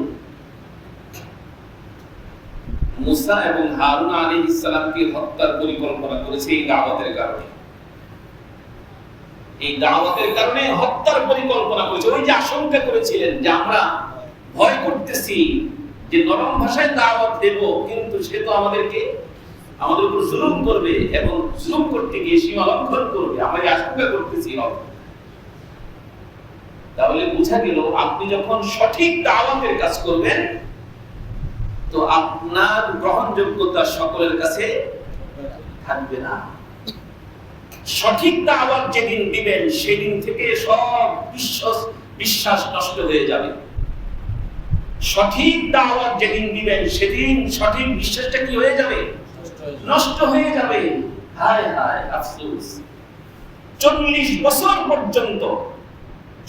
মুসা এবং হারুন আলাইহিস সালামকে হত্যার পরিকল্পনা করেছে এই দাওয়াতের কারণে। এই দাওয়াতের কারণে হত্যার পরিকল্পনা করেছে। ওই যে আশঙ্কা করেছিলেন যে আমরা ভয় করতেছি যে নরম ভাষায় দাওয়াত দেব, কিন্তু সে তো আমাদের উপর জুলুম করবে এবং জুলুম করতে গিয়ে সীমা লঙ্ঘন করবে, আমরা এই আশঙ্কা করতেছি। তাহলে বোঝা গেল আপনি যখন সঠিক দাওয়াতের কাজ করবেন তো আপনার গ্রহণযোগ্যতা সকলের কাছে থাকবে না। সঠিক দাওয়াত যেদিন দিবেন সেদিন থেকে সব বিশ্বাস নষ্ট হয়ে যাবে। সঠিক দাওয়াত যেদিন দিবেন সেদিন সঠিক বিশ্বাসটা কি হয়ে যাবে? নষ্ট হয়ে যাবে। হায় হায় আফসোস। 40 বছর পর্যন্ত,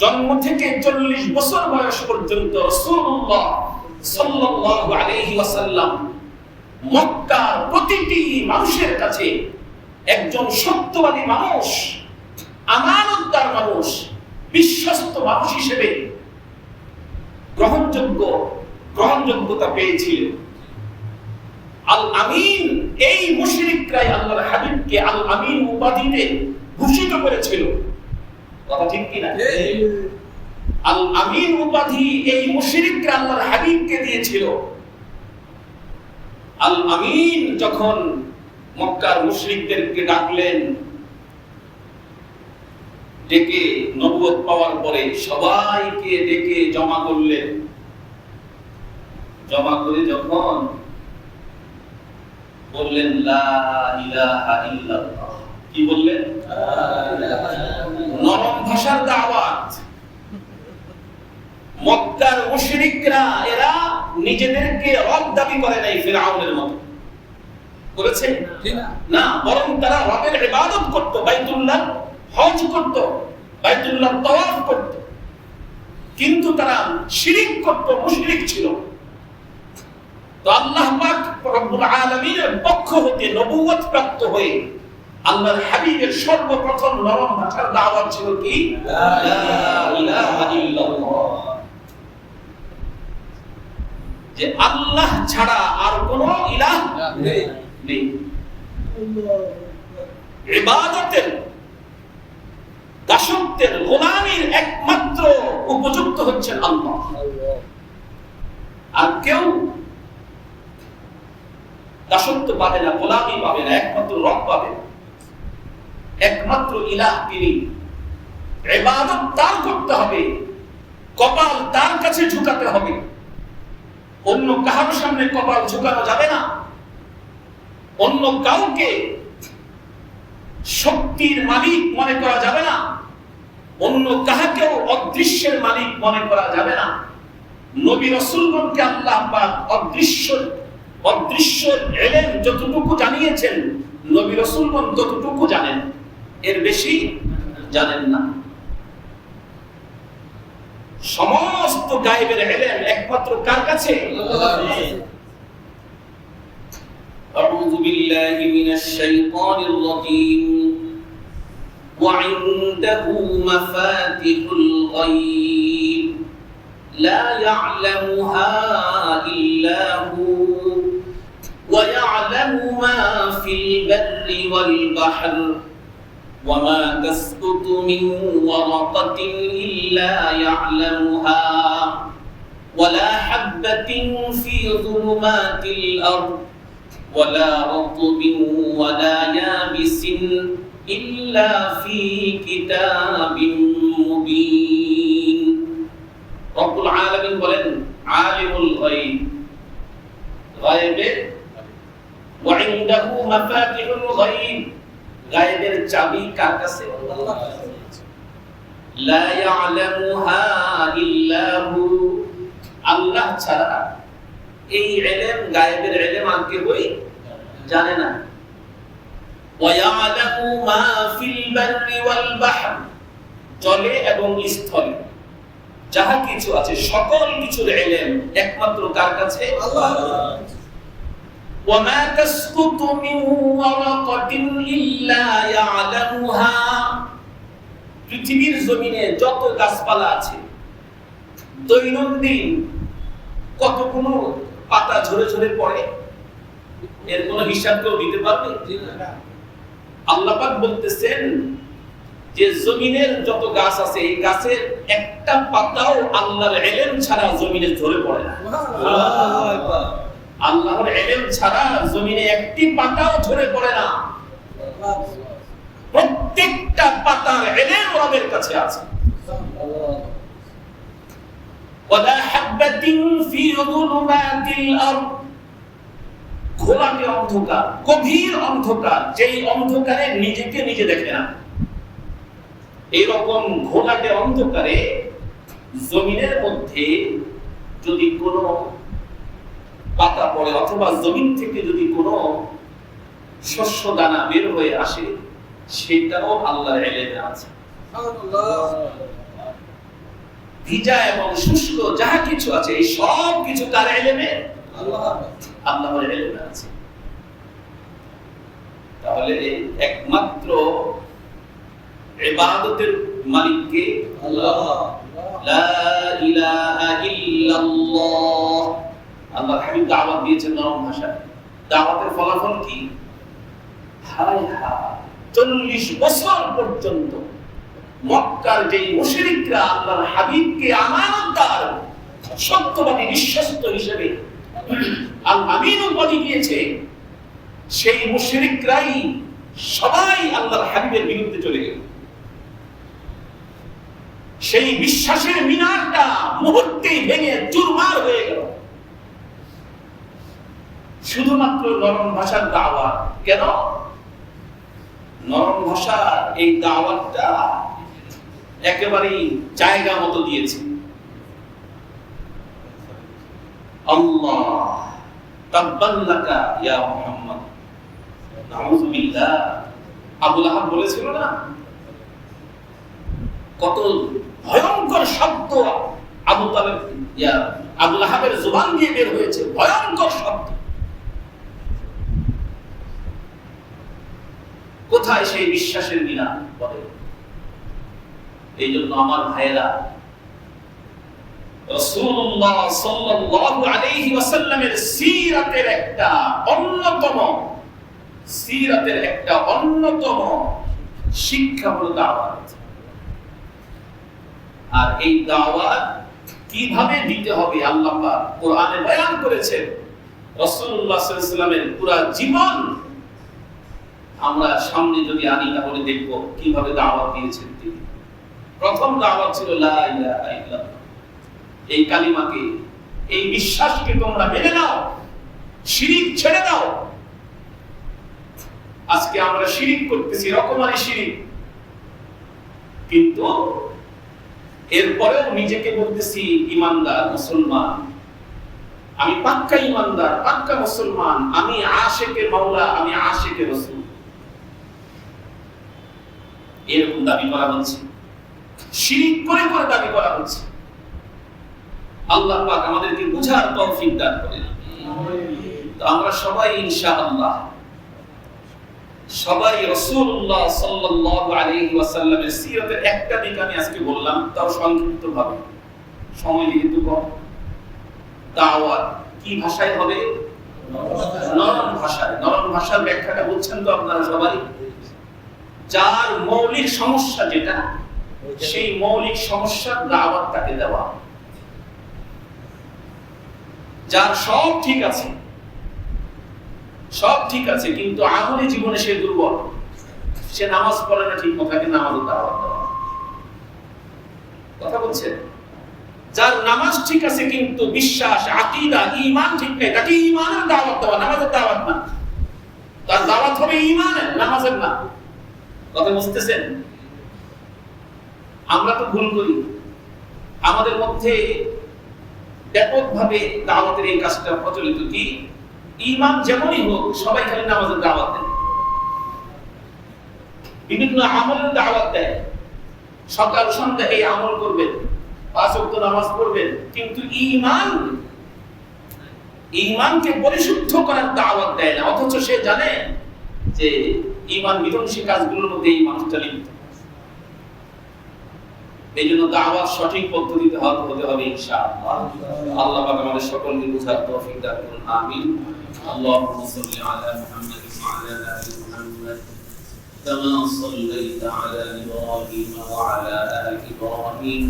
জন্ম থেকে 40 বছর বয়স পর্যন্ত রাসূলুল্লাহ সাল্লাল্লাহু আলাইহি ওয়াসাল্লাম মক্কার প্রতিটি মানুষের কাছে একজন সত্যবাদী মানুষ, আমানতদার মানুষ, বিশ্বস্ত মানুষ হিসেবে গ্রহণযোগ্যতা পেয়েছিলেন। আল আমিন, এই মুশরিকরাই আল্লাহর হাবিবকে আল আমিন উপাধিতে ভূষিত করেছিল। কথা ঠিক কি না? আল আমিন উপাধি এই মুশরিকরা আল্লাহর হাবিবকে দিয়েছিল। আল আমিন যখন মক্কার মুশরিকদেরকে ডাকলেন, ডেকে নবুয়ত পাওয়ার পরে সবাইকে ডেকে জমা করলেন। জমা করে যখন বললেন লা ইলাহা ইল্লাল্লাহ, কি বললেন? নরম ভাষার দাওয়াত। মক্কার মুশরিকরা এরা নিজেদেরকে রব দাবি করে নাই ফিরআউনের মতো। করেছে না, বরং তারা রবের ইবাদত করত, বাইতুল্লাহ হজ করত, বাইতুল্লাহ তাওয়াফ করত, কিন্তু তারা শিরক করত, মুশরিক ছিল। তো আল্লাহ পাক রব্বুল আলামিনের পক্ষ হতে নবুয়ত প্রাপ্ত হয়ে আল্লাহর হাবিবের সর্বপ্রথম নরম ভাষার দাওয়াত ছিল কি? লা ইলাহা ইল্লাল্লাহ, যে আল্লাহ ছাড়া আর কোনো ইলাহ নেই। ইবাদতের, দাসত্বের, গোলামীর একমাত্র উপযুক্ত হচ্ছেন আল্লাহ। আর কেউ দাসত্ব পাবে না, গোলামী পাবে না, একমাত্র রব পাবে, একমাত্র ইলাহ তিনি। ইবাদত তার করতে হবে, কপাল তার কাছে ঝুঁকাতে হবে, অন্য কারোর সামনে কপাল ঝুঁকানো যাবে না। অন্য কাউকে শক্তির মালিক মনে করা যাবে না, অন্য কাহাকেও অদৃশ্যের মালিক মনে করা যাবে না। নবী রাসূলগণকে আল্লাহ পাক অদৃশ্য ইলম যতটুকু জানিয়েছেন, নবী রাসূলগণ ততটুকু জানেন, এর বেশি জানেন না। সমস্ত গায়েবের ইলম একমাত্র কার কাছে? আউযু বিল্লাহি মিনাশ শাইতানির রাজীম। ওয়া ইনদাহু মাফাতিহুল গায়ব লা ইয়া'লামুহা ইল্লা হু ওয়া ইয়া'লামু মা ফিল বাররি ওয়াল বাহর وما تسقط من ورقة إلا يعلمها ولا حبة في ظلمات الأرض ولا رطب ولا يابس ইল্লা ফি কিতাবিম মুবিন। রব্বুল আলামিন বলেন আলিমুল গায়ব, গায়বের ওয়া ইনদাহু মাফাতিহুল গায়ব, গায়বের চাবি কার কাছে? আল্লাহর কাছে। লা ইয়ালামুহা ইল্লা হু, আল্লাহ ছাড়া এই ইলম, গায়বের ইলম আর কেউই জানে না। ওয়া ইয়ালামু মা ফিল বাররি ওয়াল বাহর, জলে এবং স্থলে যাহা কিছু আছে সকল কিছুর ইলম একমাত্র কার কাছে? আল্লাহর কাছে। ওয়া মা তাসকুতু মিন ওয়ারাকাতিন ইল্লা ইয়ালামুহা, পৃথিবীর জমিনে যত গাছপালা আছে দৈনন্দিন কতগুলো পাতা ঝরে ঝরে পড়ে, এর কোনো হিসাব কেউ দিতে পারবে? আল্লাহ পাক বলতেছেন যে জমিনের যত গাছ আছে এই গাছের একটা পাতাও আল্লাহর ইলম ছাড়া জমিনে ঝরে পড়ে না। আল্লাহু আকবার। আল্লাহর ইলম ছাড়া জমিনে একটি পাতাও ঝরে পড়ে না। প্রত্যেকটা পাতার ইলম রবের কাছে আছে। ওয়ালা হাববাতিন ফি যুলুমাতিল আরদ, ঘোলাটে অন্ধকার, গভীর অন্ধকার, যেই অন্ধকারে নিজেকে নিজে দেখে না, এইরকম ঘোলাটে অন্ধকারে জমিনের মধ্যে যদি কোনো পাতা পড়ে অথবা জমিন থেকে যদি কোনো শস্য দানা বের হয়ে আসে, সেটাও আল্লাহর ইলমে আছে। ভিজা এবং শুষ্ক যাহা কিছু আছে এই সব কিছু কার ইলমে? আল্লাহর ইলমে আছে। তাহলে একমাত্র ইবাদতের মালিক কে? আল্লাহ। লা ইলাহা ইল্লাল্লাহ। আল্লাহর হাবিব দাওয়াত দিয়েছেন নরম ভাষায়। দাওয়াতের ফলাফল কি? হায় হায় 40 বছর পর্যন্ত মক্কার যে মুশরিকরা আল্লাহর হাবিবকে আমানতদার, সত্যবাদী, বিশ্বস্ত হিসেবে আল আমিন উপাধি দিয়েছে, সেই মুশরিকরাই সবাই আল্লাহর হাবিবের বিরুদ্ধে চলে গেল। সেই বিশ্বাসের মিনারটা মুহূর্তেই ভেঙে চুরমার হয়ে গেল শুধুমাত্র নরম ভাষার দাওয়াত। কেন? নরম ভাষার এই দাওয়াতটা একেবারেই জায়গা মতো দিয়েছে। আল্লাহ তাব্বান লাকা ইয়া মুহাম্মদ, নাউযু বিল্লাহ। আবু লাহাব বলেছিল না, কত ভয়ঙ্কর শব্দ আবু লাহাবের জবান দিয়ে বের হয়েছে, ভয়ঙ্কর শব্দ। কোথায় সেই বিশ্বাসের মিনার? বলে এই জন্য আমার ভাইয়েরা, রাসূলুল্লাহ সাল্লাল্লাহু আলাইহি ওয়াসাল্লামের সিরাতের একটা অন্যতম শিক্ষা হলো দাওয়াত। আর এই দাওয়াত কিভাবে দিতে হবে আল্লাহ পাক কোরআনে বয়ান করেছেন। রাসূলুল্লাহ সাল্লাল্লাহু আলাইহি ওয়াসাল্লামের পুরো জীবন আমরা সামনে যদি আনি তাহলে দেখব কিভাবে দাওয়াত দিয়েছেন তিনি। প্রথম দাওয়াত ছিল লা ইলাহা ইল্লাল্লাহ, এই কালিমাকে, এই বিশ্বাসকে তোমরা মেনে নাও, শিরিক ছেড়ে দাও। আজকে আমরা শিরিক করতেছি, রকমারি শিরিক, কিন্তু এরপরেও নিজেকে বলতেছি ইমানদার, মুসলমান, আমি পাক্কা ইমানদার, পাক্কা মুসলমান, আমি আশিকে মাওলা, আমি আশিকে রাসূল, এরকম দাবি করা হচ্ছে, শিরিক করে করে দাবি করা হচ্ছে। আল্লাহ পাক আমাদেরকে বুঝার তৌফিক দান করেন। তো আমরা সবাই ইনশাআল্লাহ সবাই রাসূলুল্লাহ সাল্লাল্লাহু আলাইহি ওয়াসাল্লামের সিরাতের একটা দিক আমি আজকে বললাম, তাও সংক্ষিপ্ত ভাবে, সময় যেহেতু কম। দাওয়াত কি ভাষায় হবে? নরম ভাষায়। নরম ভাষার ব্যাখ্যাটা বুঝছেন তো আপনারা সবাই? যার মৌলিক সমস্যা যেটা, সেই মৌলিক সমস্যার দাওয়াত তাকে দেওয়া। যার সব ঠিক আছে, সব ঠিক আছে, কিন্তু আমলি জীবনে সে দুর্বল, সে নামাজ পড়ে না ঠিক মতো, তাকে নামাজের দাওয়াত দেওয়া। কথা বলছে, যার নামাজ ঠিক আছে কিন্তু বিশ্বাস, আকীদা, ঈমান ঠিক নেই, তাকে ঈমানের দাওয়াত দেওয়া, নামাজের দাওয়াত না। তার দাওয়াত হবে ঈমানের, নামাজের না। কথা বুঝতেছেন? আমরা তো ভুল করি, আমাদের মধ্যে ব্যাপকভাবে দাওয়াতের এই কাজটা প্রচলিত। কি ঈমান যেমনই হোক, সবাই খালি নামাজের দাওয়াত দেয়, বিভিন্ন আমলের দাওয়াত দেয়, সকাল সন্ধ্যা এই আমল করবেন, 5 ওয়াক্ত নামাজ পড়বেন, কিন্তু ঈমানকে পরিশুদ্ধ করার দাওয়াত দেয় না। অথচ সে জানে যে ঈমান বিধ্বংসী কাজগুলোর মধ্যে এই মানুষটা লিপ্ত। এই জন্য দাওয়াত সঠিক পদ্ধতিতে হতে হবে ইনশাআল্লাহ। আল্লাহ পাক আমাদের সকলকে বুঝার তৌফিক দান করুন, আমিন। আল্লাহুম্মা সাল্লি আলা মুহাম্মাদ ওয়া আলা আলি মুহাম্মাদ কামা সাল্লাইতা আলা ইব্রাহিম ওয়া আলা আলি ইব্রাহিম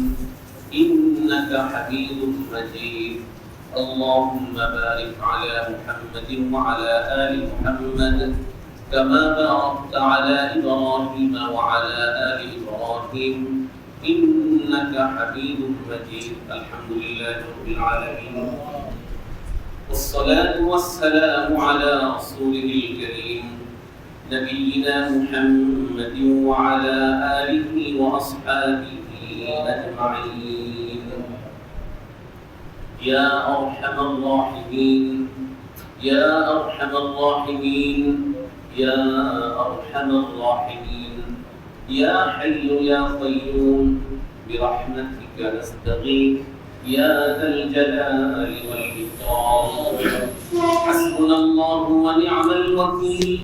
ইন্নাকা হামিদুম মাজিদ। اللهم بارك على محمد وعلى آل محمد كما باركت على إبراهيم وعلى آل إبراهيم إنك حميد مجيد. الحمد لله رب العالمين، والصلاة والسلام على رسوله الكريم نبينا محمد وعلى آله وأصحابه أجمعين. يا أرحم الراحمين، يا أرحم الراحمين، يا أرحم الراحمين، يا حي يا قيوم برحمتك نستغيث يا ذا الجلال والإكرام. حسبنا الله ونعم الوكيل،